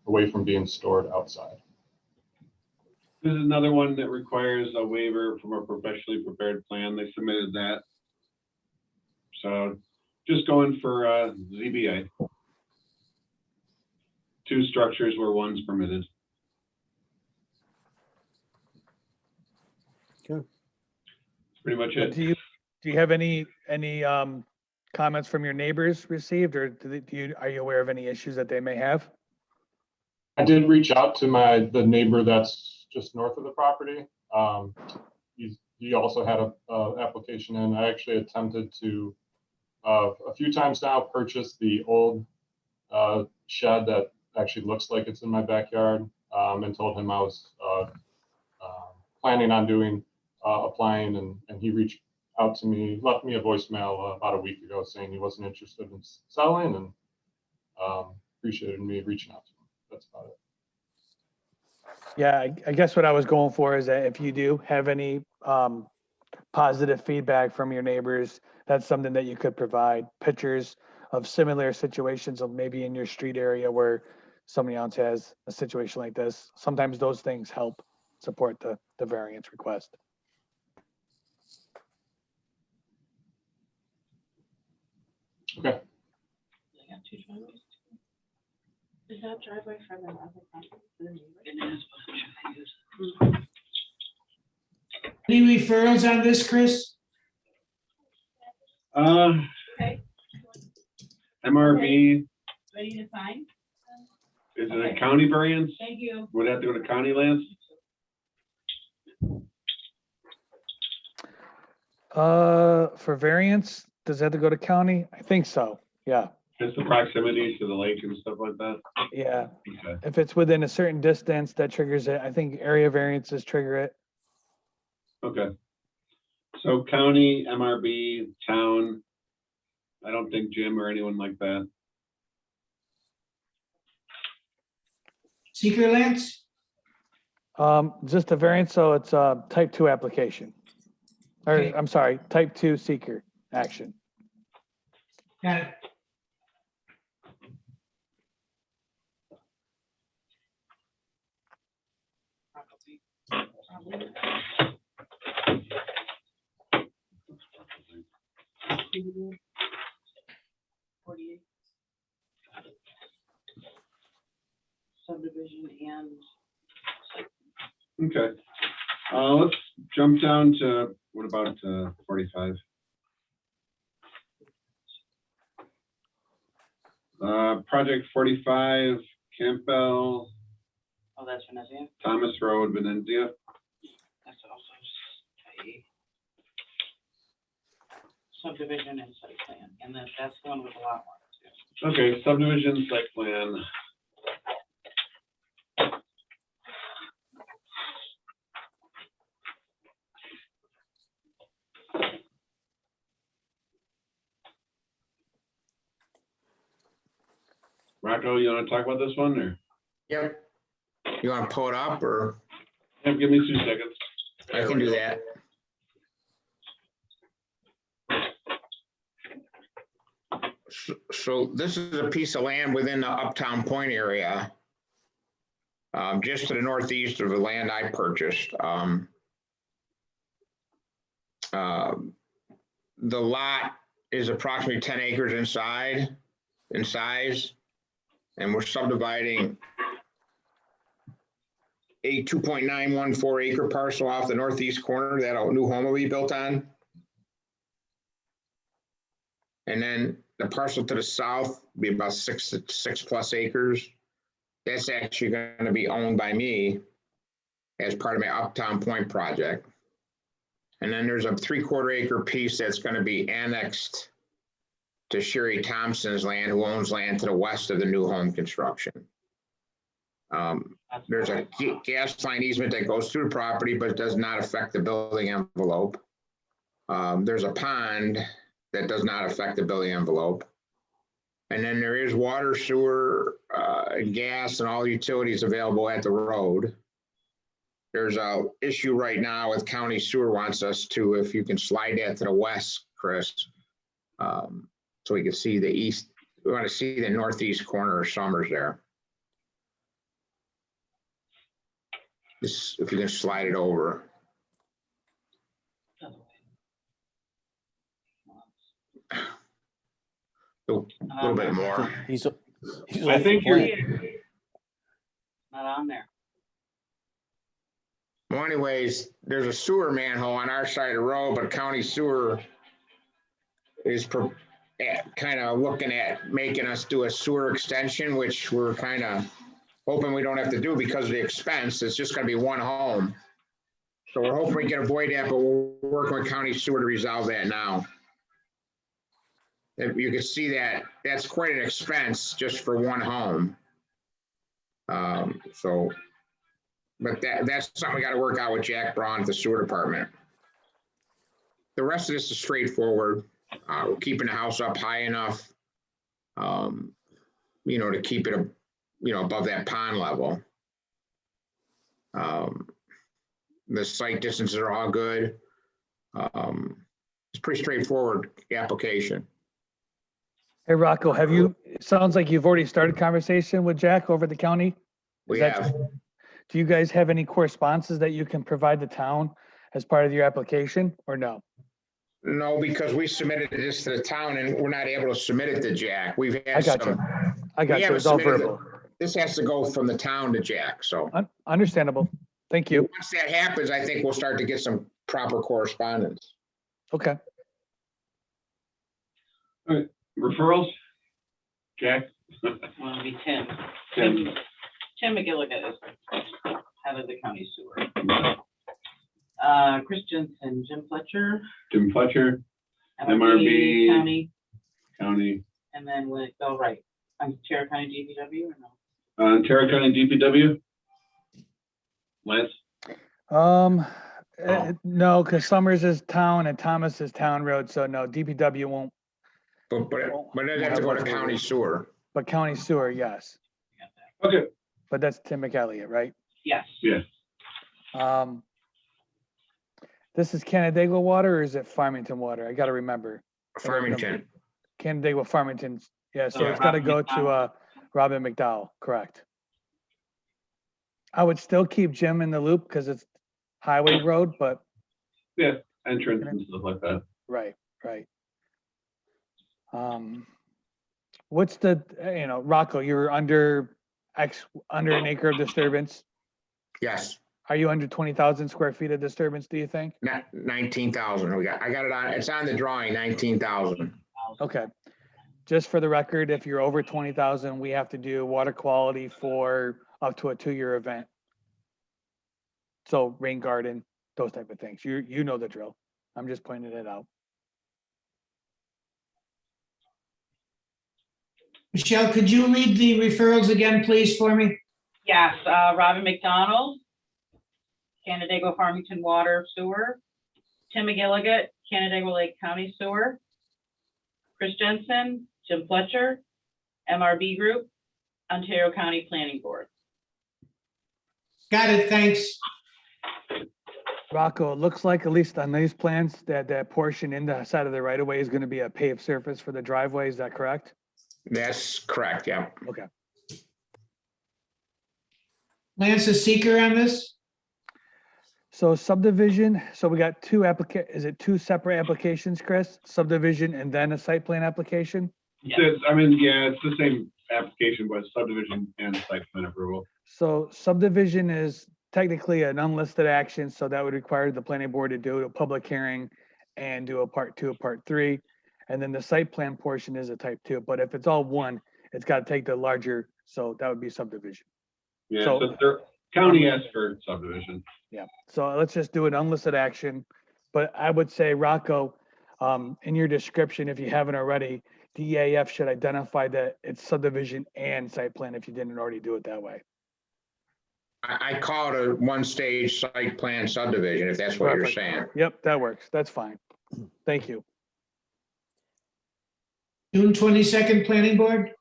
away from being stored outside. This is another one that requires a waiver from a professionally prepared plan. They submitted that. So just going for ZBA. 2 structures where one's permitted. Good. That's pretty much it. Do you have any comments from your neighbors received, or are you aware of any issues that they may have? I did reach out to the neighbor that's just north of the property. He also had a application in. I actually attempted to a few times now purchase the old shed that actually looks like it's in my backyard, and told him I was planning on applying, and he reached out to me, left me a voicemail about a week ago saying he wasn't interested in selling, and appreciated me reaching out to him. That's about it. Yeah, I guess what I was going for is that if you do have any positive feedback from your neighbors, that's something that you could provide, pictures of similar situations of maybe in your street area where somebody else has a situation like this. Sometimes those things help support the variance request. Okay. Is that driveway for the other property? It is. Any referrals on this, Chris? Okay. MRB, Ready to sign? is it a county variance? Thank you. Would it have to go to county, Lance? For variance, does it have to go to county? I think so. Yeah, Just the proximity to the lake and stuff like that? yeah. Okay. If it's within a certain distance, that triggers it. I think area variances trigger it. Okay. So county, MRB, town, I don't think Jim or anyone like that. Seeker, Lance? Just a variance, so it's a type 2 application. Or, Okay. I'm sorry, type 2 seeker action. Got it. Subdivision and Okay. Let's jump down to, what about 45? Project 45, Campbell, oh, that's Venezia. Thomas Road, Venezia. That's also a subdivision and site plan, and then that's the one with a lot more. Okay, subdivision site plan. Rocco, you want to talk about this one, or? Yep. You want to pull it up, or Yeah, give me 2 seconds. I can do that? So this is a piece of land within the Uptown Point area, just to the northeast of the land I purchased. The lot is approximately 10 acres in size, and we're subdividing a 2.914 acre parcel off the northeast corner that a new home will be built on. And then the parcel to the south will be about six plus acres. That's actually going to be owned by me as part of my Uptown Point project. And then there's a 3/4 acre piece that's going to be annexed to Sherry Thompson's land, who owns land to the west of the new home construction. There's a gas line easement that goes through the property, but it does not affect the building envelope. There's a pond that does not affect the building envelope. And then there is water, sewer, gas, and all utilities available at the road. There's a issue right now with county sewer wants us to, if you can slide that to the west, Chris, so we can see the east. We want to see the northeast corner of Summers there. This, if you can slide it over. A little bit more. He's I off the think you're, plan. Not on there. Well, anyways, there's a sewer manhole on our side of the road, but county sewer is kind of looking at making us do a sewer extension, which we're kind of hoping we don't have to do because of the expense. It's just going to be one home. So we're hoping we can avoid that, but we're working with county sewer to resolve that now. If you can see that, that's quite an expense just for one home. But that's something we got to work out with Jack Braun at the sewer department. The rest of this is straightforward. We're keeping the house up high enough, to keep it, above that pond level. The site distances are all good. It's pretty straightforward application. Hey, Rocco, it sounds like you've already started conversation with Jack over at the county. We have. Do you guys have any correspondences that you can provide the town as part of your application, or no? No, because we submitted this to the town and we're not able to submit it to Jack. We've had I got you. It's all verbal. This has to go from the town to Jack, so. Understandable. Thank you. Once that happens, I think we'll start to get some proper correspondence. Okay. referrals? Jack? Well, it'll be Tim. Tim. Tim McGilligan is head of the county sewer. Chris Jensen, Jim Fletcher. Jim Fletcher, MRB. County, and then when it go right, Ontario County DPW or no? Ontario County DPW? Lance? No, because Summers is town and Thomas is town road, so no, DPW won't. But it has to go to county sewer. But county sewer, yes. Okay. But that's Tim McElliott, right? Yes. Yes. This is Canandaigua water, or is it Farmington water? I gotta remember. Farmington. Canandaigua, Farmington. Yeah, so Yeah, it's gotta go Robin to Robin McDowell, correct? I would still keep Jim in the loop because it's highway road, but Yeah, entrance and stuff like that. right. What's the, Rocco, you're under under an acre of disturbance. Yes, Are you under 20,000 square feet of disturbance, do you think? not 19,000. I got it on, it's on the drawing, 19,000. Okay. Just for the record, if you're over 20,000, we have to do water quality for up to a 2-year event. So rain garden, those type of things. You know the drill. I'm just pointing it out. Michelle, could you read the referrals again, please, for me? Yes, Robin McDonald, Canandaigua Farmington Water Sewer, Tim McGilligan, Canandaigua Lake County Sewer, Chris Jensen, Jim Fletcher, MRB Group, Ontario County Planning Board. Got it, thanks. Rocco, it looks like, at least on these plans, that portion in the side of the right of way is going to be a paved surface for the driveway. Is that correct? That's correct, yeah. Okay. Lance, is seeker on this? So subdivision, so we got is it two separate applications, Chris? Subdivision and then a site plan application? It's the same application, but subdivision and site plan approval. So subdivision is technically an unlisted action, so that would require the planning board to do a public hearing and do a part 2, a part 3. And then the site plan portion is a type 2, but if it's all one, it's got to take the larger, so that would be subdivision. Yeah, So- so their county asked for subdivision. Yeah, so let's just do an unlisted action. But I would say, Rocco, in your description, if you haven't already, the EAF should identify that it's subdivision and site plan if you didn't already do it that way. I call it a one-stage site plan subdivision, if that's what you're Perfect. saying. Yep, that works. That's fine. Thank you. June 22nd, Planning Board,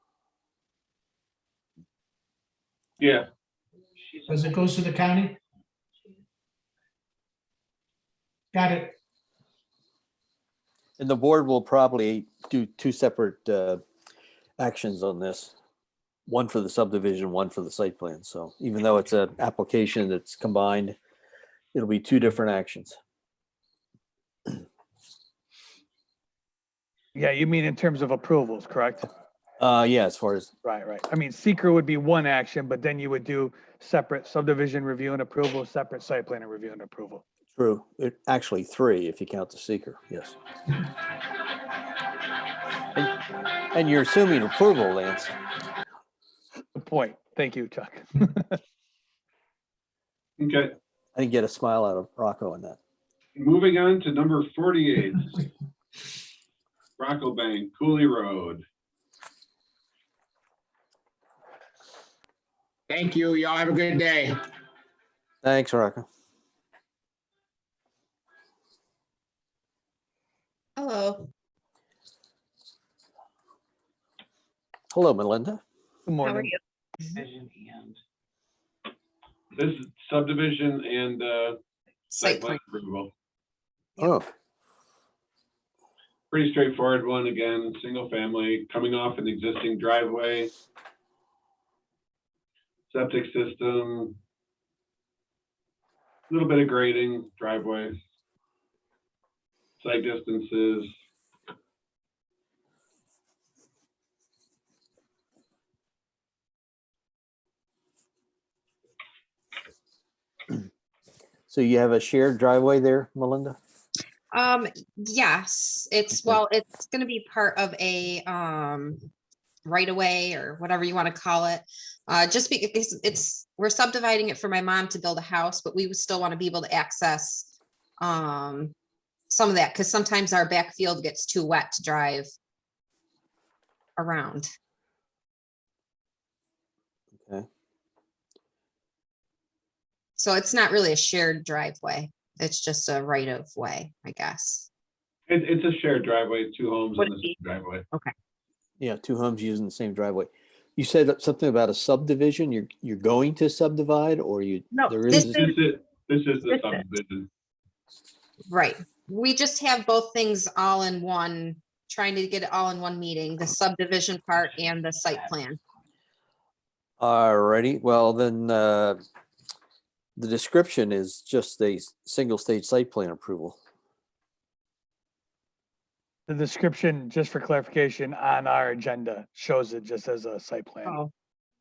Yeah, as it goes to the county? Got it. And the board will probably do 2 separate actions on this. One for the subdivision, one for the site plan. So even though it's an application that's combined, it'll be 2 different actions. Yeah, you mean in terms of approvals, correct? Yeah, as far as, Right. I mean, seeker would be one action, but then you would do separate subdivision review and approval, separate site plan and review and approval. true, actually 3 if you count the seeker, yes. And you're assuming approval, Lance. Good point. Thank you, Chuck. okay. I didn't get a smile out of Rocco on that. Moving on to number 48. Rocco Bank, Cooley Road. Thank you. Y'all have a good day. Thanks, Rocco. Hello, Hello, Melinda. Good how are morning. you? Division and This is subdivision and Site site plan plan. approval. Oh, Pretty straightforward one, again, single family, coming off an existing driveway. Septic system. A little bit of grading, driveway. Site distances. so you have a shared driveway there, Melinda? Yes, it's, Okay. well, it's gonna be part of a, right away or whatever you want to call it. Just because we're subdividing it for my mom to build a house, but we would still want to be able to access, some of that, because sometimes our backfield gets too wet to drive around. Okay. So it's not really a shared driveway. It's just a right of way, I guess. It's a shared driveway, 2 homes Would in it the be? same driveway. Yeah, 2 homes using the same driveway. You said something about a subdivision. You're going to subdivide, or you? No, there this is- is- This is the This is- subdivision. Right. We just have both things all in one, trying to get it all in one meeting, the subdivision part and the site plan. Alrighty, well then, The description is just a single stage site plan approval. The description, just for clarification, on our agenda shows it just as a site plan. Oh,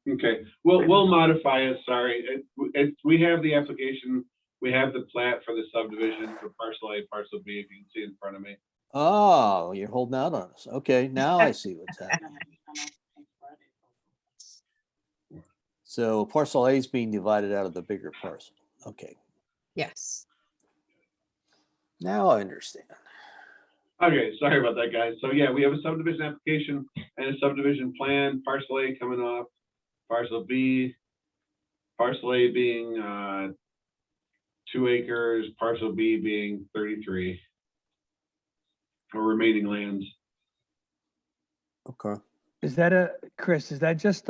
Okay, we'll modify it, sorry. We have the application, we have the plat for the subdivision for parcel A, parcel B, if you can see in front of me. Oh, you're holding out on us. Okay, now I see what's happening. So parcel A is being divided out of the bigger parcel. Okay, yes. now I understand. Okay, sorry about that, guys. So yeah, we have a subdivision application and a subdivision plan, parcel A coming off, parcel B, parcel A being 2 acres, parcel B being 33. For remaining lands. Okay. Is that Chris, is that just,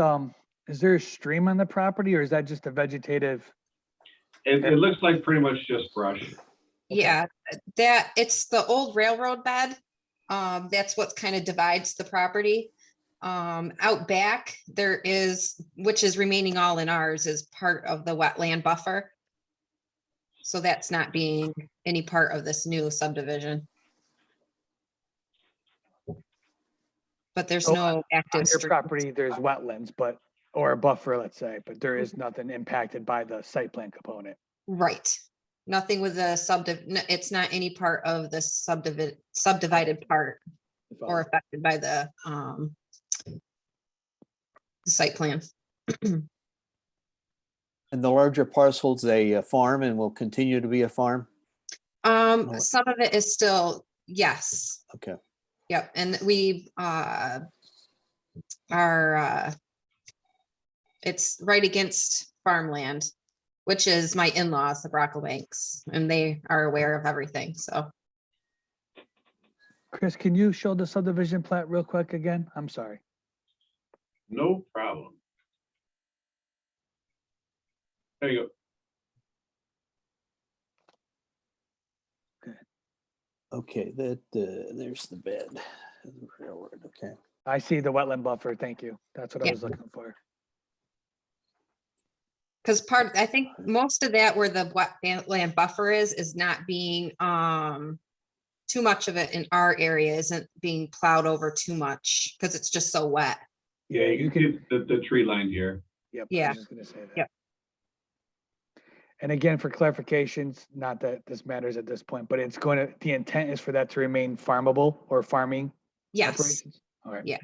is there a stream on the property or is that just a vegetative? It looks like pretty much just brush. Yeah, that, it's the old railroad bed. That's what kind of divides the property. Out back, there is, which is remaining all in ours, is part of the wetland buffer. So that's not being any part of this new subdivision. But there's So no On active your stream. property, there's wetlands, but, or a buffer, let's say, but there is nothing impacted by the site plan component. Right. Nothing with the it's not any part of the subdivided part or affected by the site plan. And the larger parcel's a farm and will continue to be a farm? Some of it is still, yes. Okay. Yep, and we are it's right against farmland, which is my in-laws, the Brocklebanks, and they are aware of everything, so. Chris, can you show the subdivision plat real quick again? I'm sorry. No problem. There you go. Okay, that there's the bed. The railroad, okay. I see the wetland buffer. Thank you. That's what I Yeah. was looking for. Because I think most of that where the wetland buffer is not being, too much of it in our area isn't being plowed over too much, because it's just so wet. Yeah, you can see the tree line here. Yep. I Yeah. was just gonna say that. Yep. And again, for clarifications, not that this matters at this point, but it's going to, the intent is for that to remain farmable or farming Yes, operations? All right. Yeah.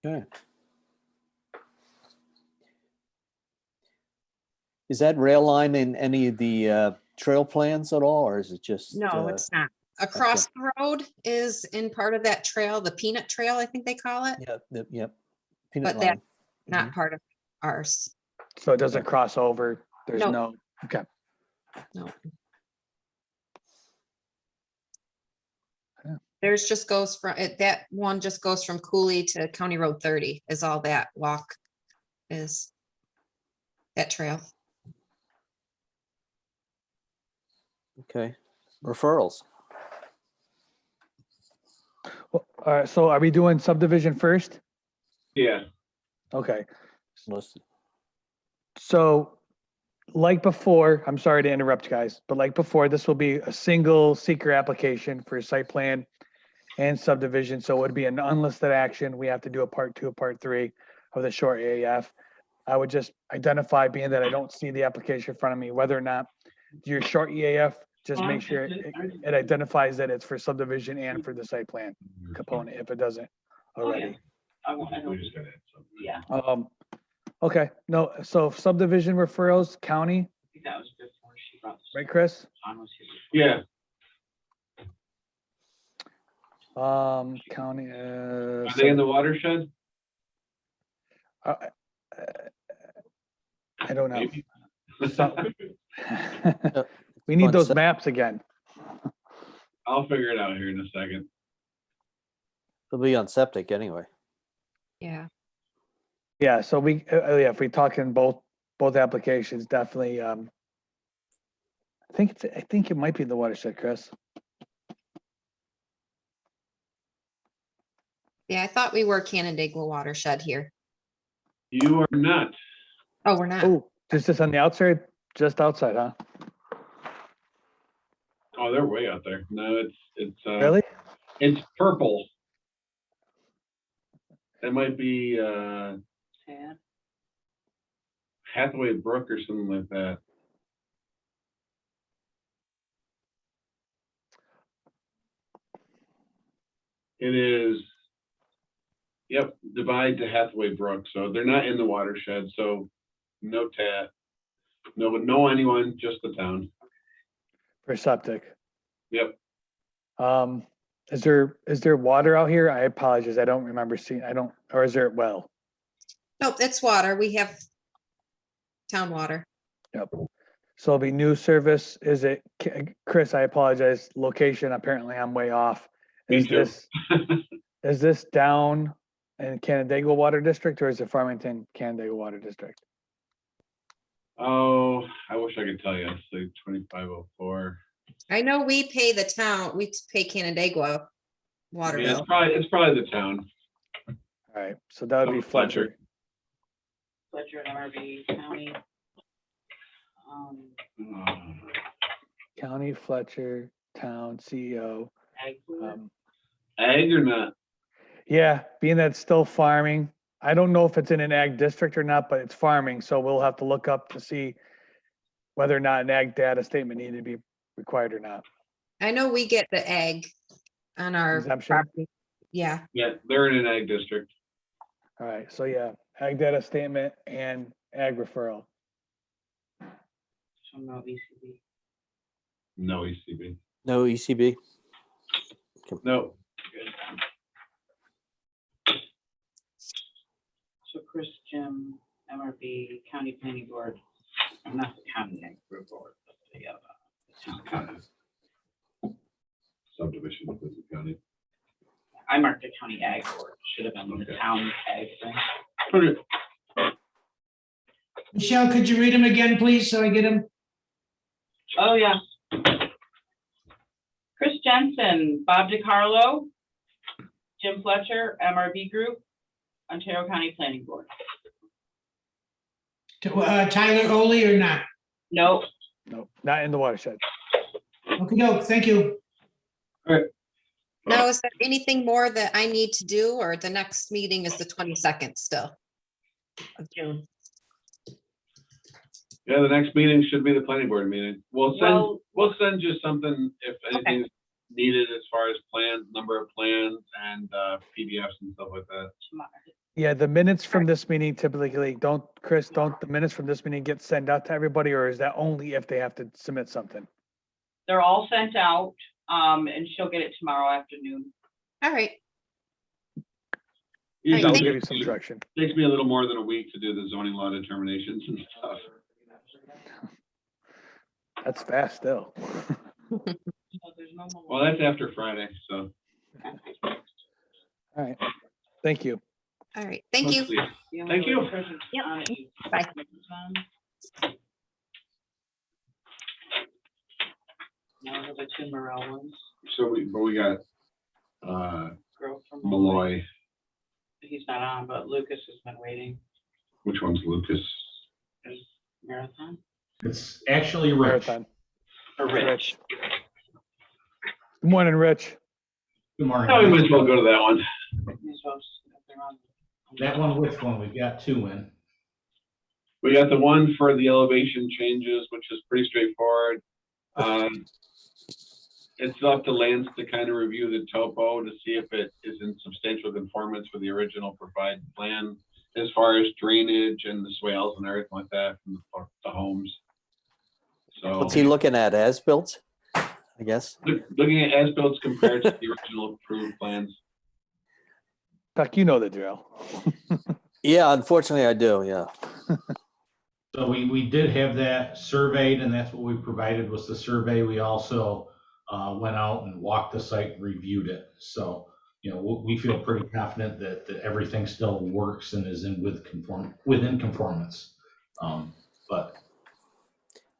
Okay. Is that rail line in any of the trail plans at all, or is it just? no, it's not. Across the road is in part of that trail, the peanut trail, I think they call it, Yep. Peanut but that's line. not part of ours. So it doesn't cross over. There's Nope. no, okay. No. Yeah. There's just goes from it, that one just goes from Cooley to County Road 30 is all that walk is. That trail. Okay. Referrals. Well, all right, so are we doing subdivision first? Yeah. Okay, Listed. so like before, I'm sorry to interrupt, guys, but like before, this will be a single seeker application for site plan and subdivision, so it would be an unlisted action. We have to do a part 2, a part 3 of the short AAF. I would just identify, being that I don't see the application in front of me, whether or not your short EAF, just make sure it identifies that it's for subdivision and for the site plan component, if it doesn't already. Yeah. Okay, no, so subdivision referrals, county, That was before she brought. right, Chris? Yeah. County, Are they in the watershed? I don't know. Maybe. We need Fun those stuff. maps again. I'll figure it out here in a second. It'll be on septic anyway. Yeah. Yeah, so we, yeah, if we talk in both applications, definitely, I think it might be the watershed, Chris. Yeah, I thought we were Canandaigua watershed here. You are not. Oh, we're not. Oh, just on the outside, just outside, huh? Oh, they're way out there. No, it's Really? it's purple. That might be Tad. Hathaway Brook or something like that. It is, yep, divide to Hathaway Brook. So they're not in the watershed. So no TAT, no anyone, just the town. For septic. Yep. Is there water out here? I apologize. I don't remember seeing, or is there well? Nope, it's water. We have town water. Yep. So it'll be new service. Is it, Chris, I apologize. Location, apparently I'm way off. Me Is too. is this down in Canandaigua Water District or is it Farmington Canandaigua Water District? Oh, I wish I could tell you. It's like 2504. I know we pay the town, we pay Canandaigua water Yeah, bill. it's probably the town. All right, so that would be Fletcher. Fletcher. Fletcher, MRB, county. County, Fletcher, town, CEO. Ag Sewer. Ag or not? Yeah, being that it's still farming, I don't know if it's in an ag district or not, but it's farming, so we'll have to look up to see whether or not an ag data statement needed to be required or not. I know we get the egg on our Exemption? property. Yeah, Yeah, they're in an ag district. All right, so yeah, ag data statement and ag referral. So no ECB. No ECB. No ECB? No. So Chris, Jim, MRB, county planning board, not the county ag group board, but the town. Subdivision of the county. I marked the county ag board, should have been the Okay. town ag thing. Okay. Michelle, could you read them again, please, so I get them? Oh, yeah. Chris Jensen, Bob DiCarlo, Jim Fletcher, MRB Group, Ontario County Planning Board. Tyler Oley or not? Nope. No, not in the watershed. Okay, no, thank you. now is there anything more that I need to do or the next meeting is the 22nd still of June? Yeah, the next meeting should be the planning board meeting. Well- We'll send you something if anything's needed as far as plans, number of plans and PDFs and stuff like that. Tomorrow. Yeah, the minutes from this meeting typically don't the minutes from this meeting get sent out to everybody, or is that only if they have to submit something? They're all sent out, and she'll get it tomorrow afternoon. All right, Usually I'll thank give you some direction. takes me a little more than a week to do the zoning law determinations and stuff. That's fast still. So there's no more. Well, that's after Friday, so. All right, thank you. all right, thank you. hopefully- The only Thank you. other person on it is Bye. Now the two Morel ones, So we got girl from Malloy. He's not on, but Lucas has been waiting. Which one's Lucas? There's Marathon It's actually Rich. Marathon. or Rich. Good morning, Rich. Good morning. Oh, we might as well go to that one. These folks, if they're on- That one, which one? We've got two in. We got the one for the elevation changes, which is pretty straightforward. It's up to Lance to kind of review the topo to see if it is in substantial conformance with the original provided plan as far as drainage and the swales and everything like that from the homes. So What's he looking at, as-built, I guess? looking at as-built compared to the original approved plans. Chuck, you know the drill. Yeah, unfortunately I do, yeah. So we did have that surveyed, and that's what we provided was the survey. We also went out and walked the site and reviewed it. So, you know, we feel pretty confident that everything still works and is within conformance. But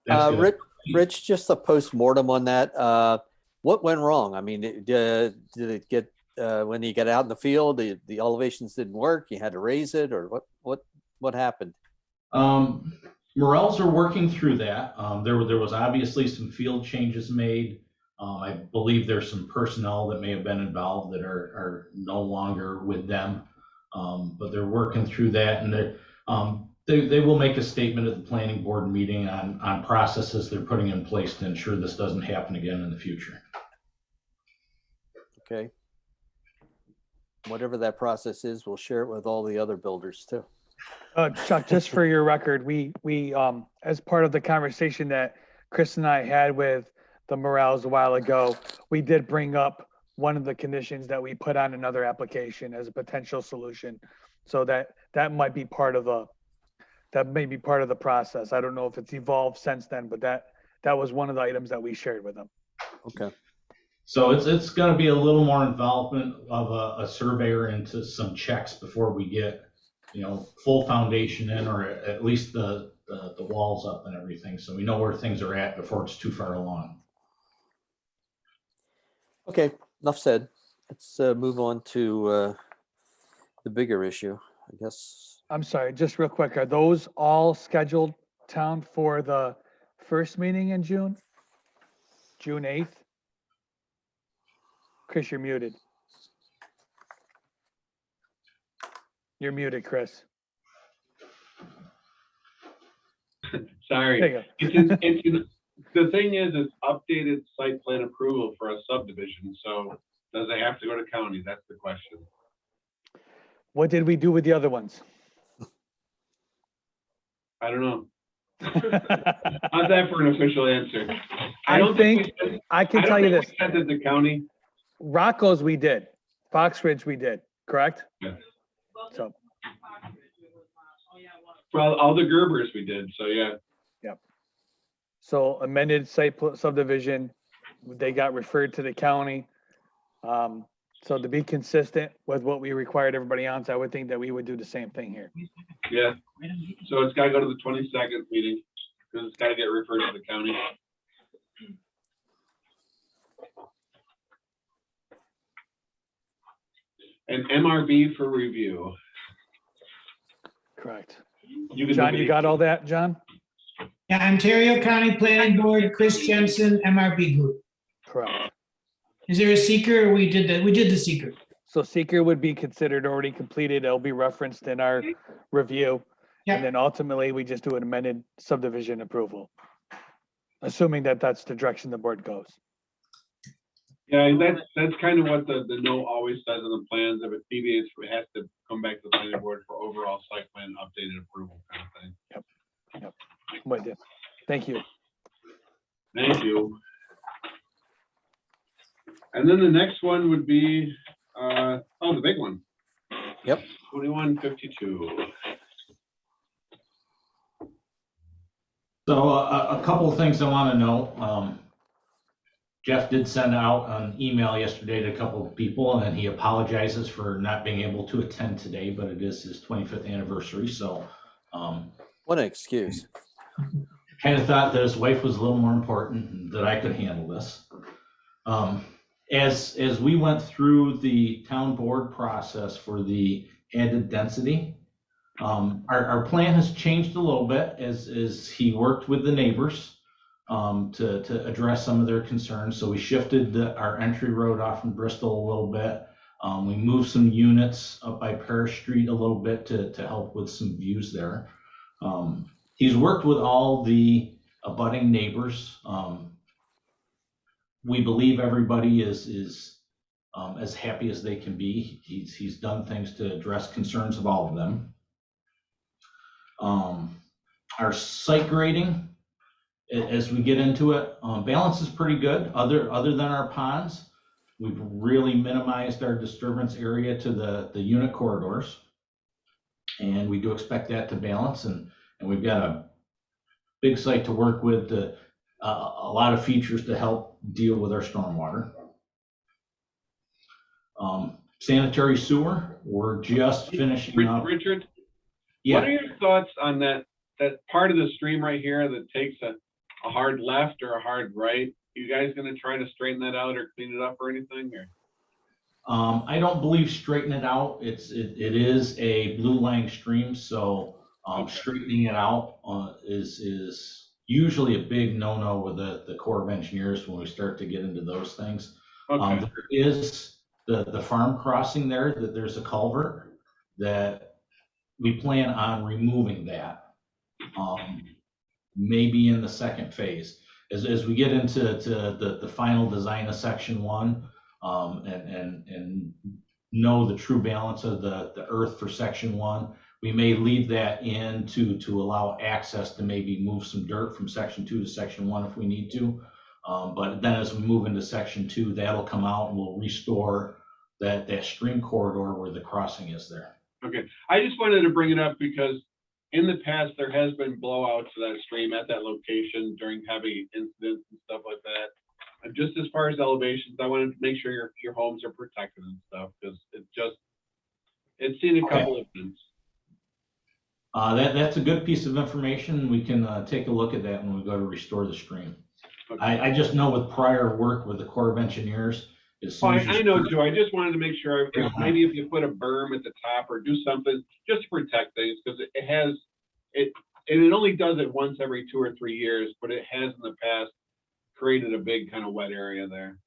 that's good. Rich, just a post-mortem on that. What went wrong? I mean, did it get when you got out in the field, the elevations didn't work, you had to raise it, or what happened? Morels are working through that. There was obviously some field changes made. I believe there's some personnel that may have been involved that are no longer with them. But they're working through that, and they will make a statement at the planning board meeting on processes they're putting in place to ensure this doesn't happen again in the future. Okay. Whatever that process is, we'll share it with all the other builders too. Chuck, just for your record, we as part of the conversation that Chris and I had with the Morales a while ago, we did bring up one of the conditions that we put on another application as a potential solution. So that might be part of the process. I don't know if it's evolved since then, but that was one of the items that we shared with them. Okay. So it's going to be a little more involvement of a surveyor into some checks before we get, full foundation in, or at least the walls up and everything. So we know where things are at before it's too far along. Okay, enough said. Let's move on to the bigger issue, I guess. I'm sorry, just real quick. Are those all scheduled, Town, for the first meeting in June? June 8th? Chris, you're muted. You're muted, Chris. Sorry. There you go. The thing is, it's updated site plan approval for a subdivision, so does it have to go to county? That's the question. What did we do with the other ones? I don't know. How's that for an official answer? I don't think we- I can don't tell you think this. we sent it to county. Rocco's we did. Fox Ridge we did, correct? Yeah. So, Well, all the Gerbers we did, so yeah. so amended subdivision, they got referred to the county. So to be consistent with what we required everybody else, I would think that we would do the same thing here. Yeah. So it's gotta go to the 22nd meeting, because it's gotta get referred to the county. And MRB for review. Correct. You can John, look you at got all that, John? Yeah, Ontario County Planning Board, Chris Jensen, MRB Group. Correct. Is there a seeker? We did that. We did the seeker. So seeker would be considered already completed. It'll be referenced in our review. Yeah. And then ultimately, we just do an amended subdivision approval. Assuming that that's the direction the board goes. Yeah, that's kind of what the note always says in the plans. If it deviates, it has to come back to the planning board for overall site plan updated approval kind of thing. Yep. I'm with you. Thank you. Thank you. And then the next one would be, the big one. Yep. 2152. So a couple of things I want to know. Jeff did send out an email yesterday to a couple of people, and he apologizes for not being able to attend today, but it is his 25th anniversary. So What an excuse. kind of thought that his wife was a little more important and that I could handle this. As we went through the town board process for the added density, our plan has changed a little bit as he worked with the neighbors to address some of their concerns. So we shifted our entry road off from Bristol a little bit. We moved some units up by Parish Street a little bit to help with some views there. He's worked with all the abutting neighbors. We believe everybody is as happy as they can be. He's done things to address concerns of all of them. Our site grading, as we get into it, balance is pretty good. Other than our ponds, we've really minimized our disturbance area to the unit corridors. And we do expect that to balance, and we've got a big site to work with, a lot of features to help deal with our stormwater. Sanitary sewer, we're just finishing up. Richard, Yeah. what are your thoughts on that part of the stream right here that takes a hard left or a hard right? You guys gonna try to straighten that out or clean it up or anything? I don't believe straighten it out. It is a blue line stream, so straightening it out is usually a big no-no with the Corps of Engineers when we start to get into those things. Okay, There is the farm crossing there, that there's a culvert that we plan on removing that. Maybe in the second phase. As we get into the final design of section 1, and know the true balance of the earth for section 1, we may leave that in to allow access to maybe move some dirt from section 2 to section 1 if we need to. But then as we move into section 2, that'll come out and we'll restore that stream corridor where the crossing is there. okay. I just wanted to bring it up because in the past, there has been blowouts to that stream at that location during heavy incidents and stuff like that. And just as far as elevations, I wanted to make sure your homes are protected and stuff, because it's seen a couple of things. That's a good piece of information. We can take a look at that when we go to restore the stream. Okay. I just know with prior work with the Corps of Engineers, as soon as I know, Joe. I just wanted to make sure maybe if you put a berm at the top or do something just to protect things, because it only does it once every 2 or 3 years, but it has in the past created a big kind of wet area there.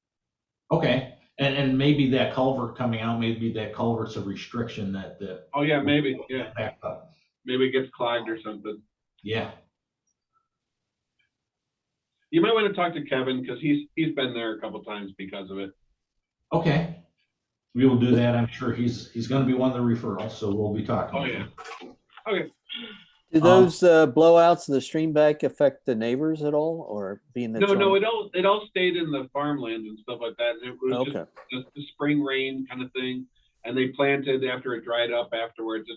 Okay, and maybe that culvert coming out, maybe that culvert's a restriction that. Oh yeah, maybe, yeah. Back up. Maybe it gets clogged or something. Yeah. You might want to talk to Kevin because he's been there a couple times because of it. Okay, we will do that. I'm sure he's going to be one of the referrals, so we'll be talking. Oh yeah. Okay. Do those blowouts in the stream bank affect the neighbors at all, or being that? No, it all stayed in the farmland and stuff like that. It was Okay. just the spring rain kind of thing, and they planted after it dried up afterwards.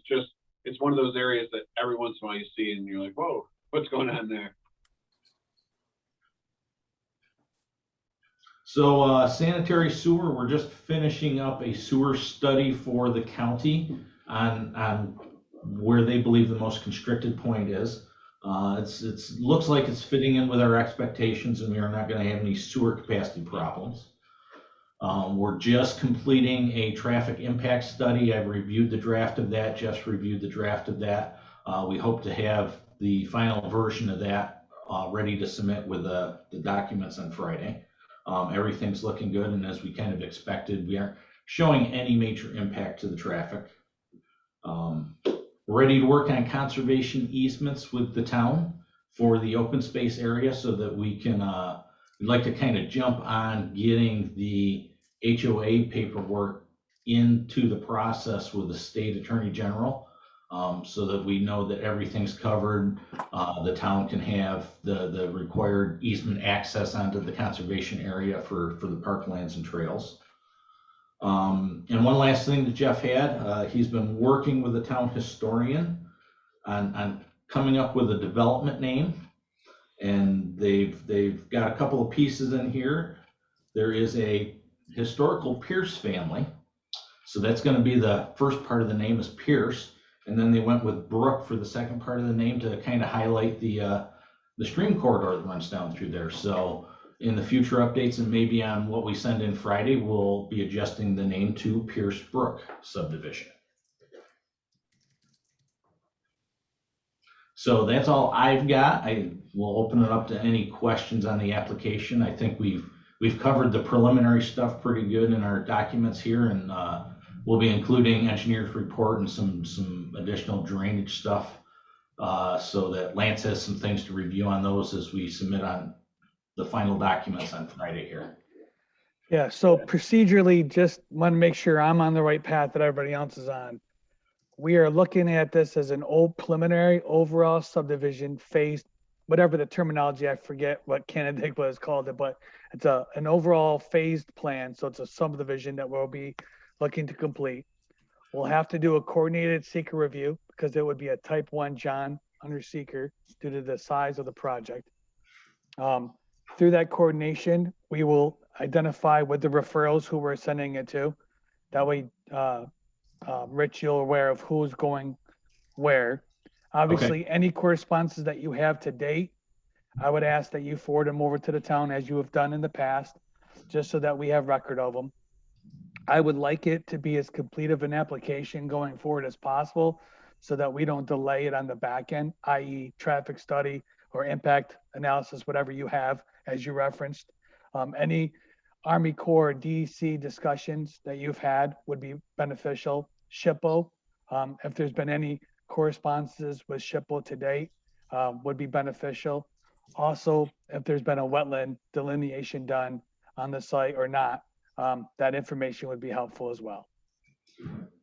It's one of those areas that every once in a while you see and you're like, whoa, what's going on there? So sanitary sewer, we're just finishing up a sewer study for the county on where they believe the most constricted point is. It looks like it's fitting in with our expectations, and we are not going to have any sewer capacity problems. We're just completing a traffic impact study. I've reviewed the draft of that, Jeff's reviewed the draft of that. We hope to have the final version of that ready to submit with the documents on Friday. Everything's looking good, and as we kind of expected, we aren't showing any major impact to the traffic. We're ready to work on conservation easements with the town for the open space area so that we can, we'd like to kind of jump on getting the HOA paperwork into the process with the state attorney general, so that we know that everything's covered. The town can have the required easement access onto the conservation area for the parklands and trails. And one last thing that Jeff had, he's been working with the town historian on coming up with a development name, and they've got a couple of pieces in here. There is a historical Pierce family, so that's going to be the first part of the name is Pierce, and then they went with Brook for the second part of the name to kind of highlight the stream corridor that runs down through there. So in the future updates and maybe on what we send in Friday, we'll be adjusting the name to Pierce Brook Subdivision. So that's all I've got. I will open it up to any questions on the application. I think we've covered the preliminary stuff pretty good in our documents here, and we'll be including engineer's report and some additional drainage stuff, so that Lance has some things to review on those as we submit on the final documents on Friday here. Yeah, so procedurally, just want to make sure I'm on the right path that everybody else is on. We are looking at this as an old preliminary overall subdivision phase, whatever the terminology, I forget what Canandaigua has called it, but it's an overall phased plan. So it's a subdivision that we'll be looking to complete. We'll have to do a coordinated seeker review because it would be a type 1 John under seeker due to the size of the project. Through that coordination, we will identify with the referrals who we're sending it to. That way, Rich, you're aware of who's going where. Obviously, any correspondences that you have to date, I would ask that you forward them over to the town as you have done in the past, just so that we have record of them. I would like it to be as complete of an application going forward as possible so that we don't delay it on the back end, i.e. traffic study or impact analysis, whatever you have, as you referenced. Any Army Corps DEC discussions that you've had would be beneficial. SHPO, if there's been any correspondences with SHPO to date, would be beneficial. Also, if there's been a wetland delineation done on the site or not, that information would be helpful as well.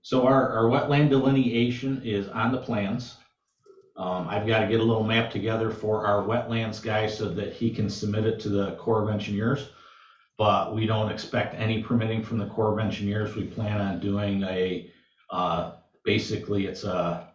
So our wetland delineation is on the plans. I've got to get a little map together for our wetlands guy so that he can submit it to the Corps of Engineers. But we don't expect any permitting from the Corps of Engineers. We plan on doing basically it's a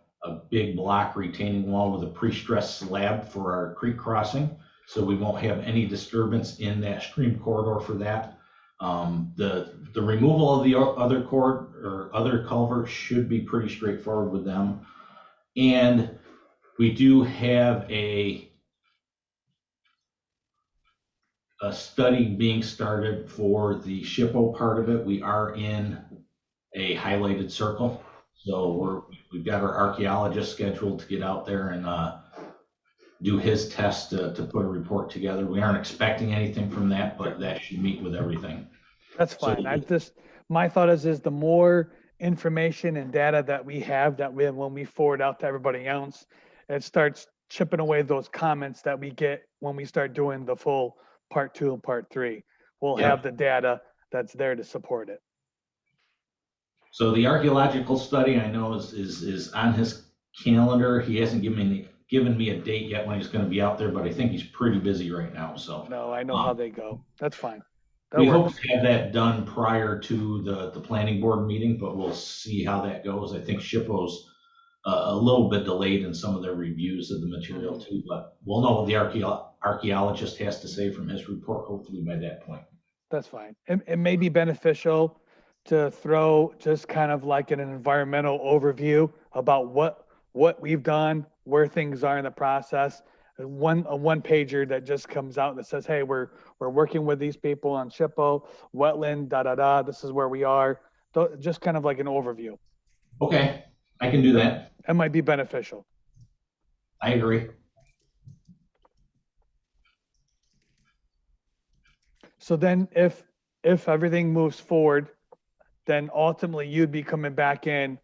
big block retaining wall with a pre-stressed slab for our creek crossing. So we won't have any disturbance in that stream corridor for that. The removal of the other culverts should be pretty straightforward with them. And we do have a study being started for the SHPO part of it. We are in a highlighted circle. So we've got our archaeologist scheduled to get out there and do his test to put a report together. We aren't expecting anything from that, but that should meet with everything. That's fine. My thought is the more information and data that we have when we forward out to everybody else, it starts chipping away those comments that we get when we start doing the full part 2 and part 3. We'll have the data that's there to support it. So the archaeological study I know is on his calendar. He hasn't given me a date yet when he's going to be out there, but I think he's pretty busy right now. So no, I know how they go. That's fine. We hope to have that done prior to the planning board meeting, but we'll see how that goes. I think SHPO's a little bit delayed in some of their reviews of the material too, but we'll know what the archaeologist has to say from his report, hopefully by that point. That's fine. It may be beneficial to throw just kind of like an environmental overview about what we've done, where things are in the process. A one pager that just comes out that says, hey, we're working with these people on SHPO, wetland, this is where we are. Just kind of like an overview. Okay, I can do that. That might be beneficial. I agree. So then if everything moves forward, then ultimately you'd be coming back in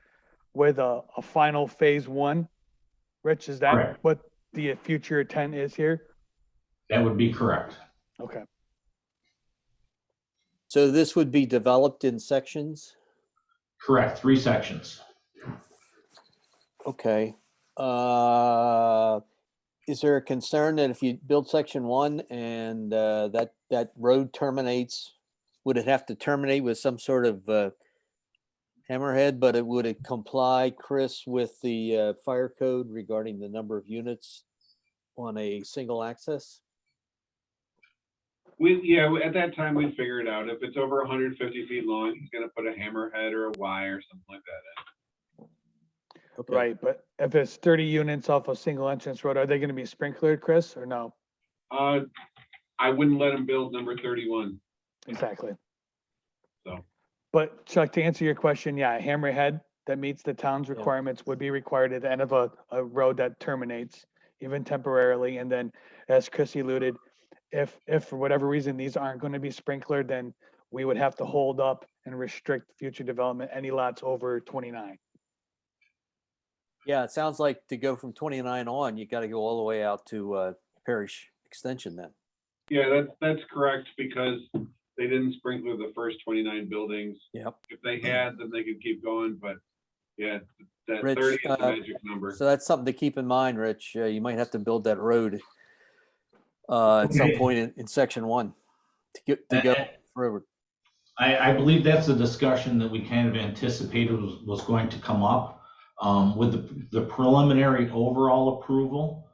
with a final phase 1. Rich, is that correct? What the future intent is here? That would be correct. Okay. So this would be developed in sections? Correct, 3 sections. Okay. Is there a concern that if you build section 1 and that road terminates, would it have to terminate with some sort of hammerhead, but would it comply, Chris, with the fire code regarding the number of units on a single access? At that time we'd figure it out. If it's over 150 feet long, he's going to put a hammerhead or a Y or something like that in. Okay. Right, but if it's 30 units off a single entrance road, are they going to be sprinklered, Chris, or no? I wouldn't let him build number 31. Exactly. So. But Chuck, to answer your question, yeah, a hammerhead that meets the town's requirements would be required at the end of a road that terminates, even temporarily. And then, as Chris alluded, if for whatever reason these aren't going to be sprinklered, then we would have to hold up and restrict future development any lots over 29. Yeah, it sounds like to go from 29 on, you got to go all the way out to Parish Extension then. Yeah, that's correct, because they didn't sprinkler the first 29 buildings. Yep. If they had, then they could keep going, but yeah, that Rich, 30 is the magic number. So that's something to keep in mind, Rich. You might have to build that road at some point in section 1 to go forward. I believe that's a discussion that we kind of anticipated was going to come up. With the preliminary overall approval,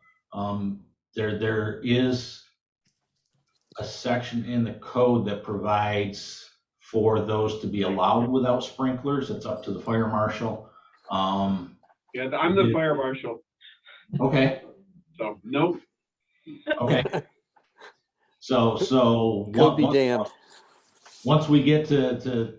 there is a section in the code that provides for those to be allowed without sprinklers. It's up to the fire marshal. Yeah, I'm the fire marshal. Okay. So nope. Okay. So Could be damned. Once we get to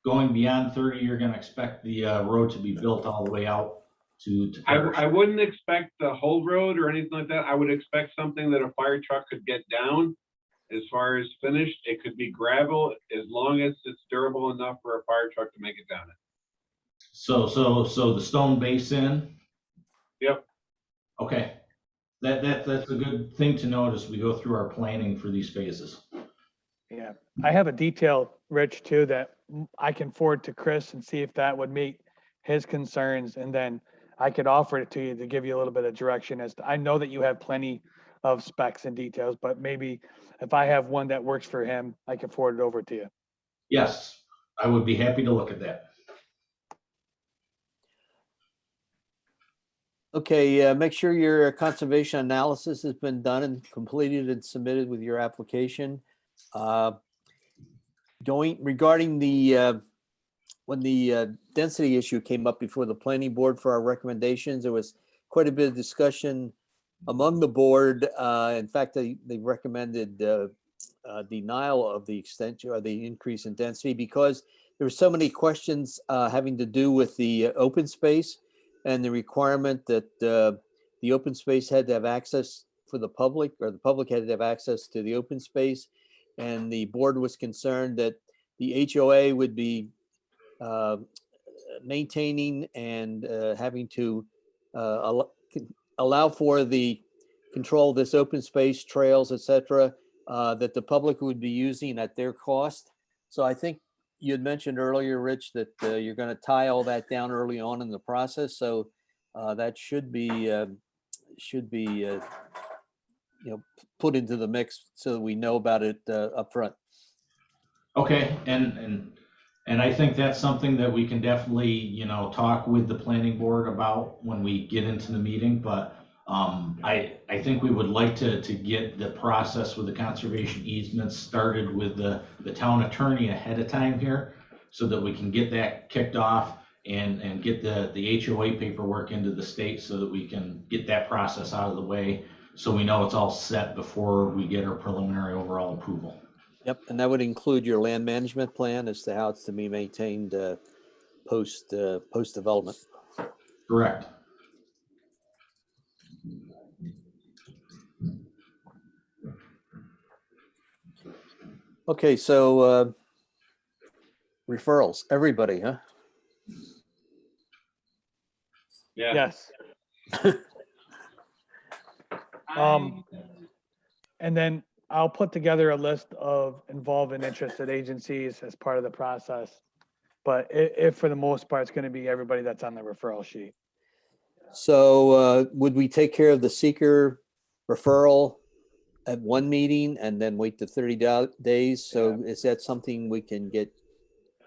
going beyond 30, you're gonna expect the road to be built all the way out to I Parish. wouldn't expect the whole road or anything like that. I would expect something that a fire truck could get down. As far as finished, it could be gravel as long as it's durable enough for a fire truck to make it down it. So the stone basin. Yep. Okay, that's a good thing to note as we go through our planning for these phases. Yeah, I have a detail, Rich, too, that I can forward to Chris and see if that would meet his concerns. And then I could offer it to you to give you a little bit of direction as to, I know that you have plenty of specs and details, but maybe if I have one that works for him, I can forward it over to you. Yes, I would be happy to look at that. Okay, make sure your conservation analysis has been done and completed and submitted with your application. Regarding the, when the density issue came up before the planning board for our recommendations, there was quite a bit of discussion among the board. In fact, they recommended denial of the extension or the increase in density because there were so many questions having to do with the open space and the requirement that the open space had to have access for the public, or the public had to have access to the open space. And the board was concerned that the HOA would be maintaining and having to allow for the control of this open space, trails, etc., that the public would be using at their cost. So I think you had mentioned earlier, Rich, that you're going to tie all that down early on in the process. So that should be put into the mix so that we know about it up front. Okay, and I think that's something that we can definitely, talk with the planning board about when we get into the meeting, but I think we would like to get the process with the conservation easements started with the town attorney ahead of time here, so that we can get that kicked off and get the HOA paperwork into the state so that we can get that process out of the way, so we know it's all set before we get our preliminary overall approval. Yep, and that would include your land management plan as to how it's to be maintained post development. Correct. Okay, so referrals, everybody, huh? Yeah. Yes. And then I'll put together a list of involved and interested agencies as part of the process. But if for the most part, it's going to be everybody that's on the referral sheet. So would we take care of the seeker referral at one meeting and then wait the 30 days? So is that something we can get?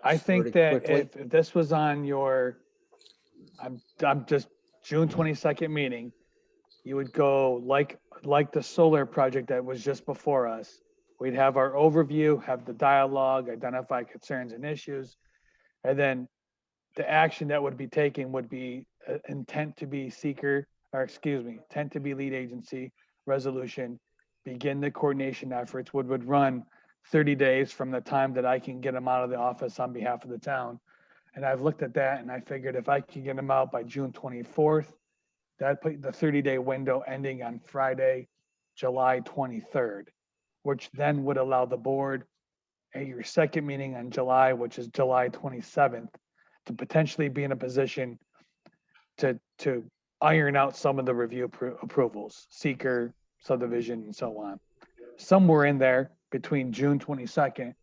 I think started that quickly? if this was on your, I'm just June 22nd meeting, you would go like the solar project that was just before us. We'd have our overview, have the dialogue, identify concerns and issues. And then the action that would be taken would be intent to be seeker, or excuse me, intent to be lead agency resolution, begin the coordination efforts, would run 30 days from the time that I can get them out of the office on behalf of the town. And I've looked at that and I figured if I could get them out by June 24th, that put the 30-day window ending on Friday, July 23rd, which then would allow the board at your second meeting in July, which is July 27th, to potentially be in a position to iron out some of the review approvals, seeker, subdivision, and so on. Somewhere in there between June 22nd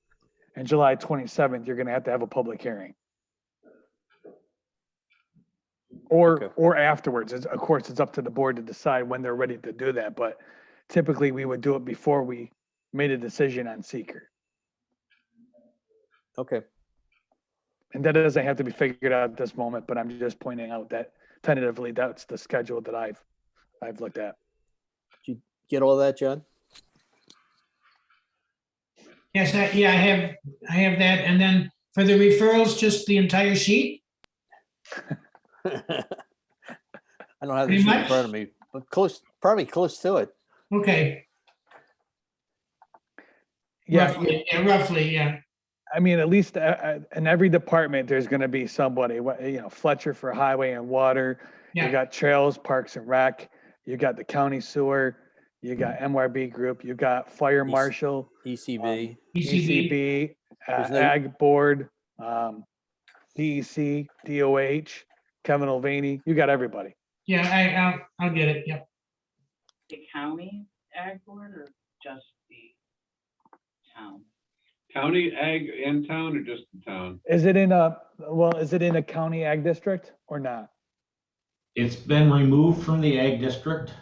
and July 27th, you're going to have a public hearing. Or afterwards. Of course, it's up to the board to decide when they're ready to do that, but typically we would do it before we made a decision on seeker. Okay. And that doesn't have to be figured out at this moment, but I'm just pointing out that tentatively that's the schedule that I've looked at. Did you get all that, John? Yes, I have that. And then for the referrals, just the entire sheet? I don't have the Pretty sheet in much? front of me, but probably close to it. Okay. Yeah, Roughly, yeah. I mean, at least in every department, there's gonna be somebody, Fletcher for highway and water. You Yeah. got trails, parks and rec, you got the county sewer, you got MRB group, you got fire marshal, ECB. ECB, There's no- ag board, DEC, DOH, Kevin Mulvaney, you got everybody. Yeah, I'll get it. Yep. The county ag board or just the town? County ag and town or just the town? Is it in a county ag district or not? It's been removed from the ag district.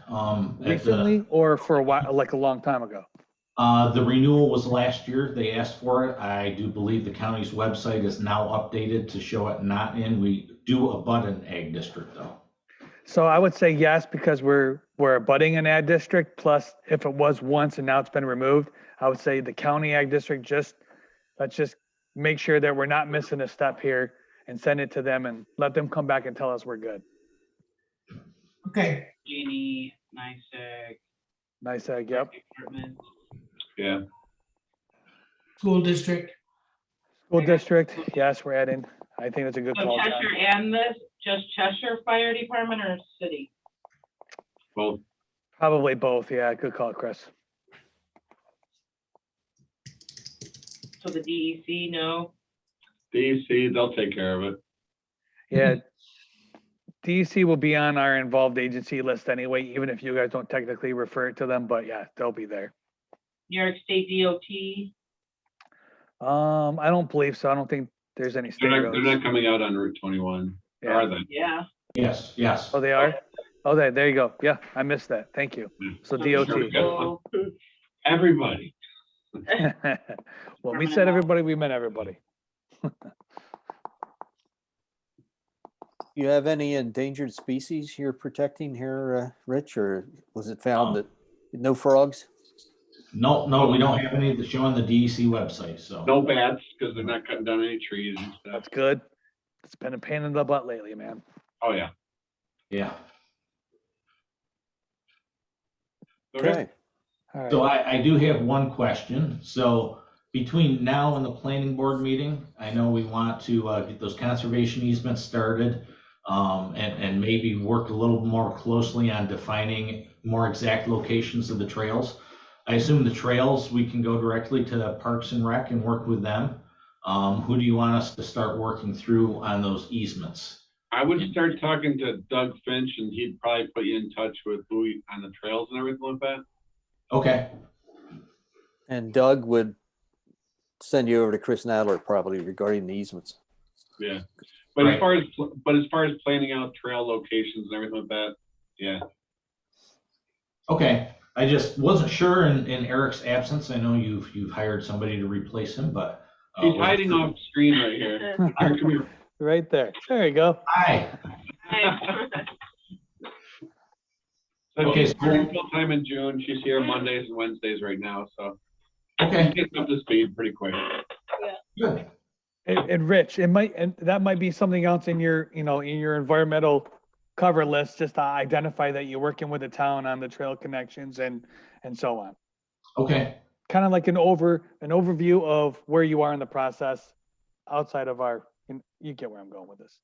Recently or for a while, like a long time ago? The renewal was last year. They asked for it. I do believe the county's website is now updated to show it not in. We do abut an ag district though. So I would say yes, because we're abutting an ag district. Plus, if it was once and now it's been removed, I would say the county ag district, let's just make sure that we're not missing a step here and send it to them and let them come back and tell us we're good. Okay. Genie, NICEAG. Nice ag, yep. Department. Yeah. School district. School district, yes, we're adding. I think that's a good So call, John. Cheshire and this, just Cheshire Fire Department or city? Both. Probably both, yeah, good call, Chris. So the DEC, no? DEC, they'll take care of it. Yeah. DEC will be on our involved agency list anyway, even if you guys don't technically refer it to them, but yeah, they'll be there. New York State DOT? I don't believe so. I don't think there's any state They're roads. not coming out on Route 21, Yeah. are they? Yeah. Yes, yes. Oh, they are? Oh, there you go. Yeah, I missed that. Thank you. So DOT. So, Everybody. When we said everybody, we meant everybody. You have any endangered species you're protecting here, Rich, or was it found that no frogs? No, we don't have any that show on the DEC website, so. No bats, because they're not cutting down any trees and stuff. That's good. It's been a pain in the butt lately, man. Oh, yeah. Yeah. Okay. All right. So I do have one question. So between now and the planning board meeting, I know we want to get those conservation easements started, and maybe work a little more closely on defining more exact locations of the trails. I assume the trails, we can go directly to Parks and Rec and work with them. Who do you want us to start working through on those easements? I would start talking to Doug Finch, and he'd probably put you in touch with on the trails and everything like that. Okay. And Doug would send you over to Chris Nadler probably regarding the easements. Yeah. But as far as planning out trail locations and everything like that, yeah. Okay. I just wasn't sure in Eric's absence. I know you've hired somebody to replace him, but. He's hiding off screen right here. Come here. Right there. There you go. Hi. So Okay, she's starting full time in June. She's here Mondays and Wednesdays right now, so Okay. she's getting up to speed pretty quick. Good. And Rich, that might be something else in your environmental cover list, just to identify that you're working with the town on the trail connections and so on. Okay. Kind of like an overview of where you are in the process outside of you get where I'm going with this.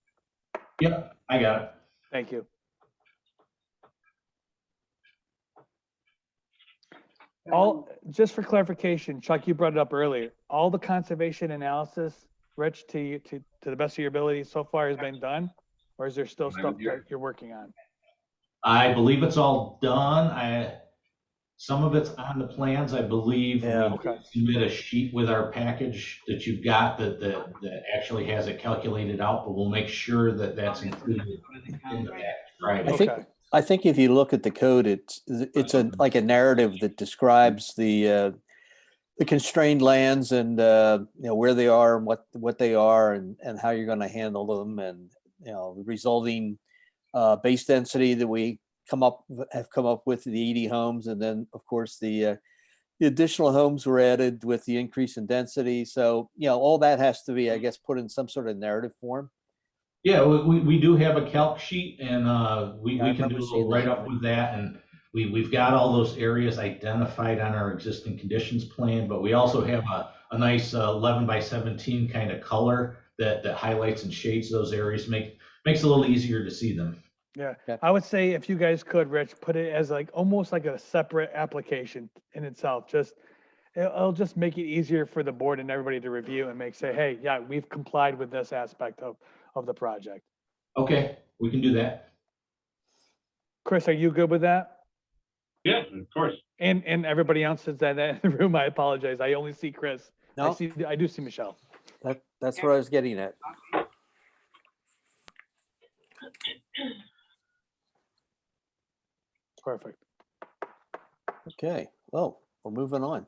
Yep, I got it. Thank you. Just for clarification, Chuck, you brought it up earlier. All the conservation analysis, Rich, to the best of your ability so far has been done, or is there still stuff that you're working on? I believe it's all done. Some of it's on the plans. I believe Yeah. we submit a sheet with our package that you've got that actually has it calculated out, but we'll make sure that that's included in the package. Right. I think if you look at the code, it's like a narrative that describes the constrained lands and where they are and what they are and how you're going to handle them, and the resulting base density that we have come up with the 80 homes, and then of course the additional homes were added with the increase in density. So all that has to be, I guess, put in some sort of narrative form. Yeah, we do have a calc sheet, and we can do a little seeing that. write up with that, and we've got all those areas identified on our existing conditions plan, but we also have a nice 11 by 17 kind of color that highlights and shades those areas, makes it a little easier to see them. Yeah, Okay. I would say if you guys could, Rich, put it as like almost like a separate application in itself. Just it'll just make it easier for the board and everybody to review and say, hey, yeah, we've complied with this aspect of the project. Okay, we can do that. Chris, are you good with that? Yeah, of course. And everybody else is that in the room. I apologize. I only see Chris. No, I do see Michelle. that's what I was getting at. Perfect. Okay, well, we're moving on.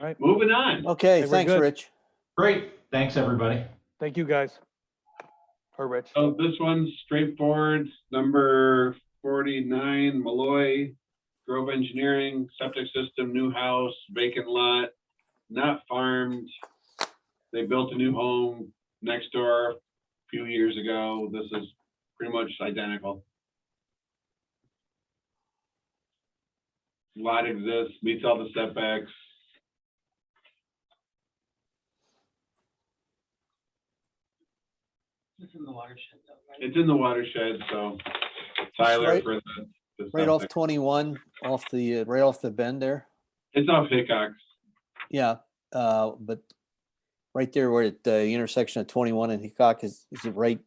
All right. Moving on. Okay, Hey, we're thanks, good. Rich. Great, thanks, everybody. Thank you, guys. Or Rich. So this one's straightforward. Number 49, Malloy, Grove Engineering, septic system, new house, vacant lot, not farmed. They built a new home next door a few years ago. This is pretty much identical. Lot exists, meets all the setbacks. It's in the watershed though, right? It's in the watershed, so Tyler right- for the Right stuff off there. 21, right off the bend there. It's off Hickox. Yeah, but right there where at the intersection of 21 and Hickok, is it right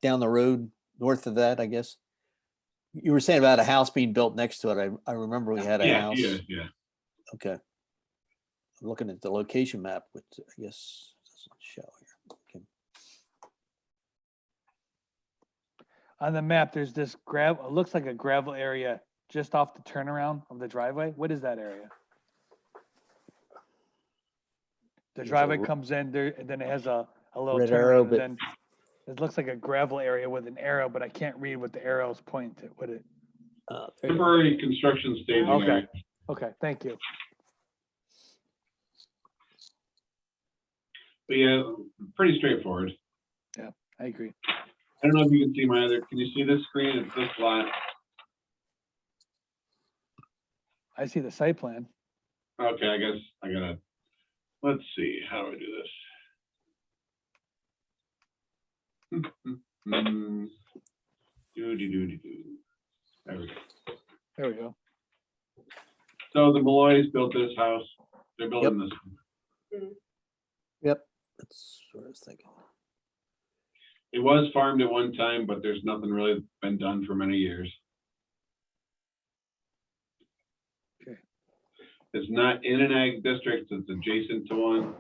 down the road north of that, I guess? You were saying about a house being built next to it. I remember we had a Yeah, house. yeah. Okay. I'm looking at the location map, which I guess doesn't show here. Okay. On the map, there's this gravel, it looks like a gravel area just off the turnaround of the driveway. What is that area? The There's a driveway r- comes in there, and then it has a little Red arrow, turnaround, but- and then it looks like a gravel area with an arrow, but I can't read what the arrow is pointing to. What it? There you go. Temporary construction staging Okay. area. Okay, thank you. But yeah, pretty straightforward. I agree. I don't know if you can see my other, can you see this screen? It's this lot. I see the site plan. Okay, I guess I gotta, let's see, how do I do this? Do. There we go. There we go. So the Malloys built this house. They're building this one. Yep, that's what I was thinking. It was farmed at one time, but there's nothing really been done for many years. Okay. It's not in an ag district, it's adjacent to one.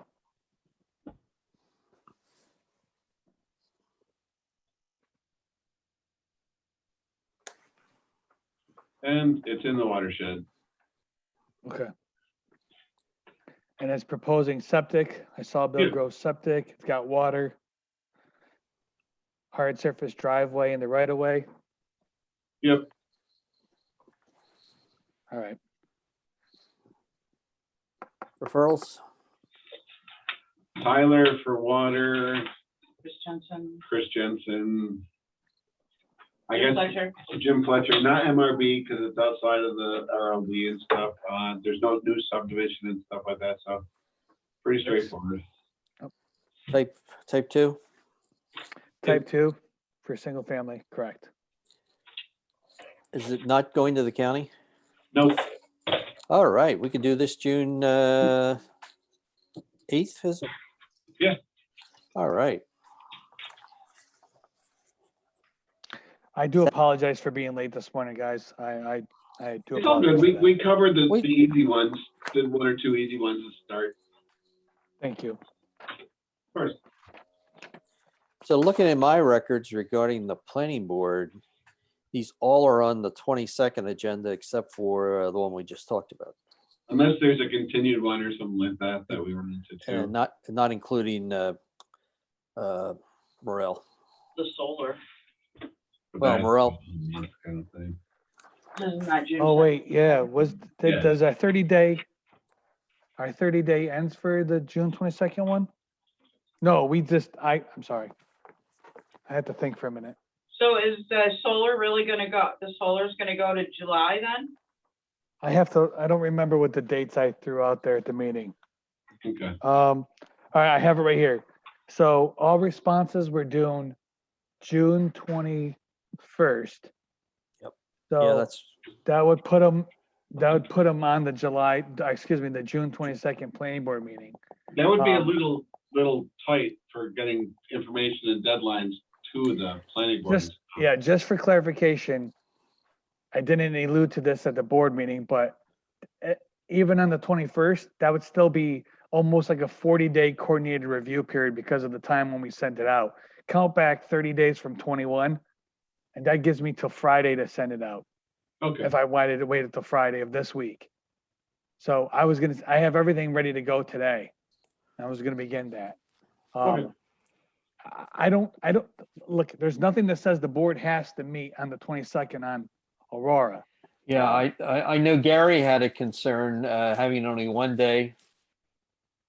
And it's in the watershed. Okay. And it's proposing septic. I saw Bill Yeah. Grove septic. It's got water. Hard surface driveway in the right of way. Yep, All right. Referrals? Tyler for water, Chris Jensen. Chris Jensen. I Jim guess Fletcher. Jim Fletcher, not MRB because it's outside of the RLD and stuff. There's no new subdivision and stuff like that, so pretty straightforward. Type 2? Type 2 for single family, correct. Is it not going to the county? Nope, All right, we can do this June 8th, is it? Yeah. All right. I do apologize for being late this morning, guys. I do it's all apologize. good. for We, that. we covered the Wait. easy ones, did one or two easy ones to start. Thank you. Of course. So looking at my records regarding the planning board, these all are on the 22nd agenda except for the one we just talked about. Unless there's a continued one or something like that that we run into And too. not including Morel. The solar. Well, Morel, Kind of thing. This is not June. Oh, 2nd. wait, yeah, Yeah. does our 30-day ends for the June 22nd one? No, I'm sorry. I had to think for a minute. So is the solar really gonna go, the solar's gonna go to July then? I don't remember what the dates I threw out there at the meeting. Okay. All right, I have it right here. So all responses were due June 21st. Yep. So Yeah, that's, that would put them on the the June 22nd planning board meeting. That would be a Um, little tight for getting information and deadlines to the planning board. Just for clarification, I didn't allude to this at the board meeting, but even on the 21st, that would still be almost like a 40-day coordinated review period because of the time when we sent it out. Count back 30 days from 21, and that gives me till Friday to send it out. Okay. If I wanted to wait until Friday of this week. So I have everything ready to go today. I was gonna begin that. Okay. I don't, look, there's nothing that says the board has to meet on the 22nd on Aurora. yeah, I know Gary had a concern, having only one day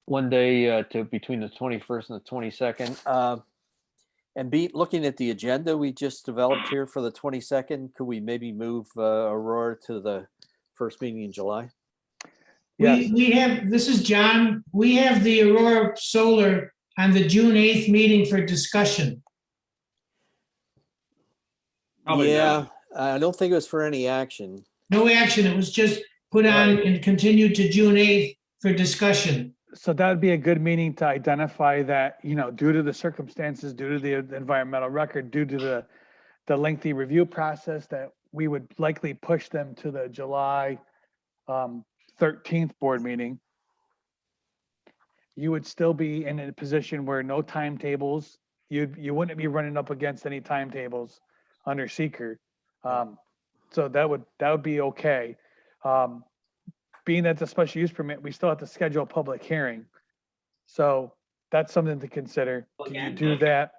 to between the 21st and the 22nd. And looking at the agenda we just developed here for the 22nd, could we maybe move Aurora to the first meeting in July? Yes. We have, this is John, we have the Aurora Solar on the June 8th meeting for discussion. Probably Yeah, not. I don't think it was for any action. No action, it was just put on and continued to June 8th for discussion. So that would be a good meeting to identify that, due to the circumstances, due to the environmental record, due to the lengthy review process, that we would likely push them to the July 13th board meeting. You would still be in a position where no timetables, you wouldn't be running up against any timetables under seeker. So that would be okay. Being that it's a special use permit, we still have to schedule a public hearing. So that's something to consider. Can you do that?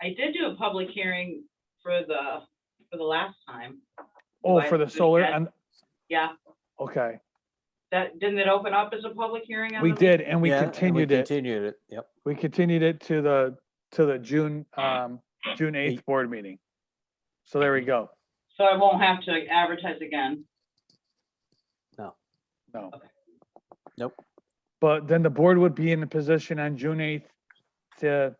I did do a public hearing for the last time. Oh, for the solar and, Yeah, okay, didn't it open up as a public hearing? on we the- did, and we Yeah, continued it. Continued it, yep. We continued it to the June 8th board meeting. So there we go. So I won't have to advertise again. No. Okay. Nope. But then the board would be in a position on June 8th to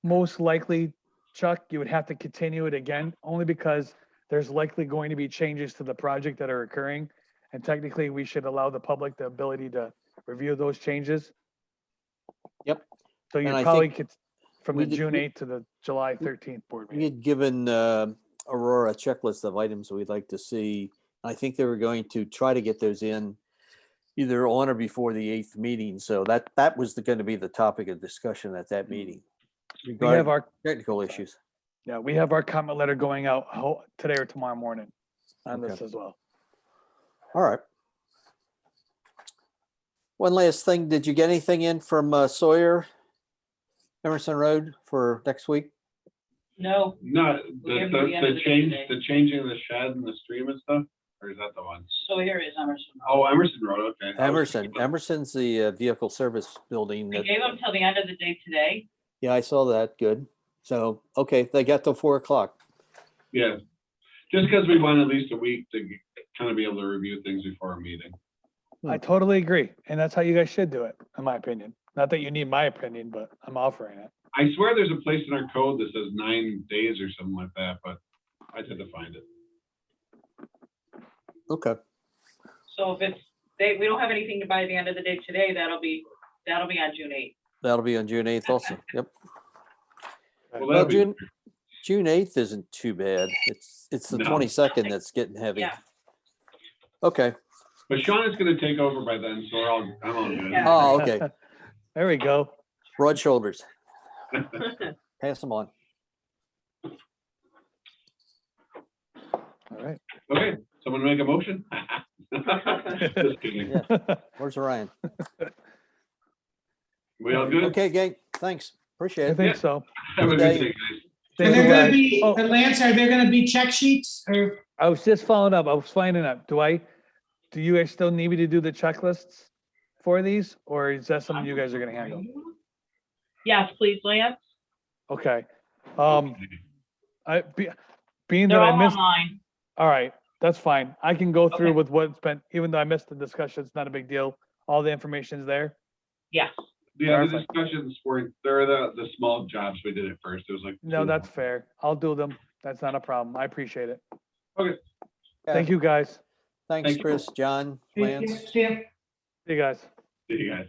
most likely, Chuck, you would have to continue it again, only because there's likely going to be changes to the project that are occurring. And technically, we should allow the public the ability to review those changes. Yep. So you And I probably think could, from we the did- June we- 8th to the July 13th board We meeting. had given Aurora a checklist of items we'd like to see. I think they were going to try to get those in either on or before the 8th meeting. So that was going to be the topic of discussion at that meeting. We have Regarding our, technical issues. yeah, we have our comment letter going out today or tomorrow morning on this Okay. as well. All right. One last thing, did you get anything in from Sawyer, Emerson Road for next week? No, No, We'll give them the end of the day today. the changing of the shed and the stream and stuff, or is that the one? so here is Emerson. Oh, Emerson Road, okay. Emerson's the vehicle service building. I that- gave them till the end of the day today. Yeah, I saw that. Good. So, okay, they got till 4 o'clock. Yeah, just because we want at least a week to kind of be able to review things before our meeting. I totally agree. And that's how you guys should do it, in my opinion. Not that you need my opinion, but I'm offering it. I swear there's a place in our code that says 9 days or something like that, but I had to find it. Okay. So if we don't have anything by the end of the day today, that'll be on June 8th. That'll be on June 8th also. Yep. Well, Well, that'd be- June 8th isn't too bad. It's the No. 22nd that's getting heavy. Yeah. Okay. But Sean is gonna take over by then, so I'm all good. Yeah. Oh, okay. There we go. Broad shoulders. Pass them on. All right. Okay, someone make a motion? Just kidding. Yeah. Where's Ryan? We all good? Okay, gang. Thanks. Appreciate I it. think so. Have a good Okay. day, guys. Are Thank there you, gonna guys. be, Oh, Lance, are there gonna be check sheets or? I was just following up. I was finding out. Do you guys still need me to do the checklists for these? Or is that something you guys are gonna handle? Yes, please, Lance. Okay. Being They're that I all missed, online. all right. That's fine. I can go through Okay. with what's been, even though I missed the discussion, it's not a big deal. All the information's there. Yes. Yeah, the Perfect. discussions were, they're the small jobs we did at first. It was like. No, two. that's fair. I'll do them. That's not a problem. I appreciate it. Okay. Thank you, guys. Thanks, Thank you. Chris, John, See Lance. ya. See you guys. See you guys.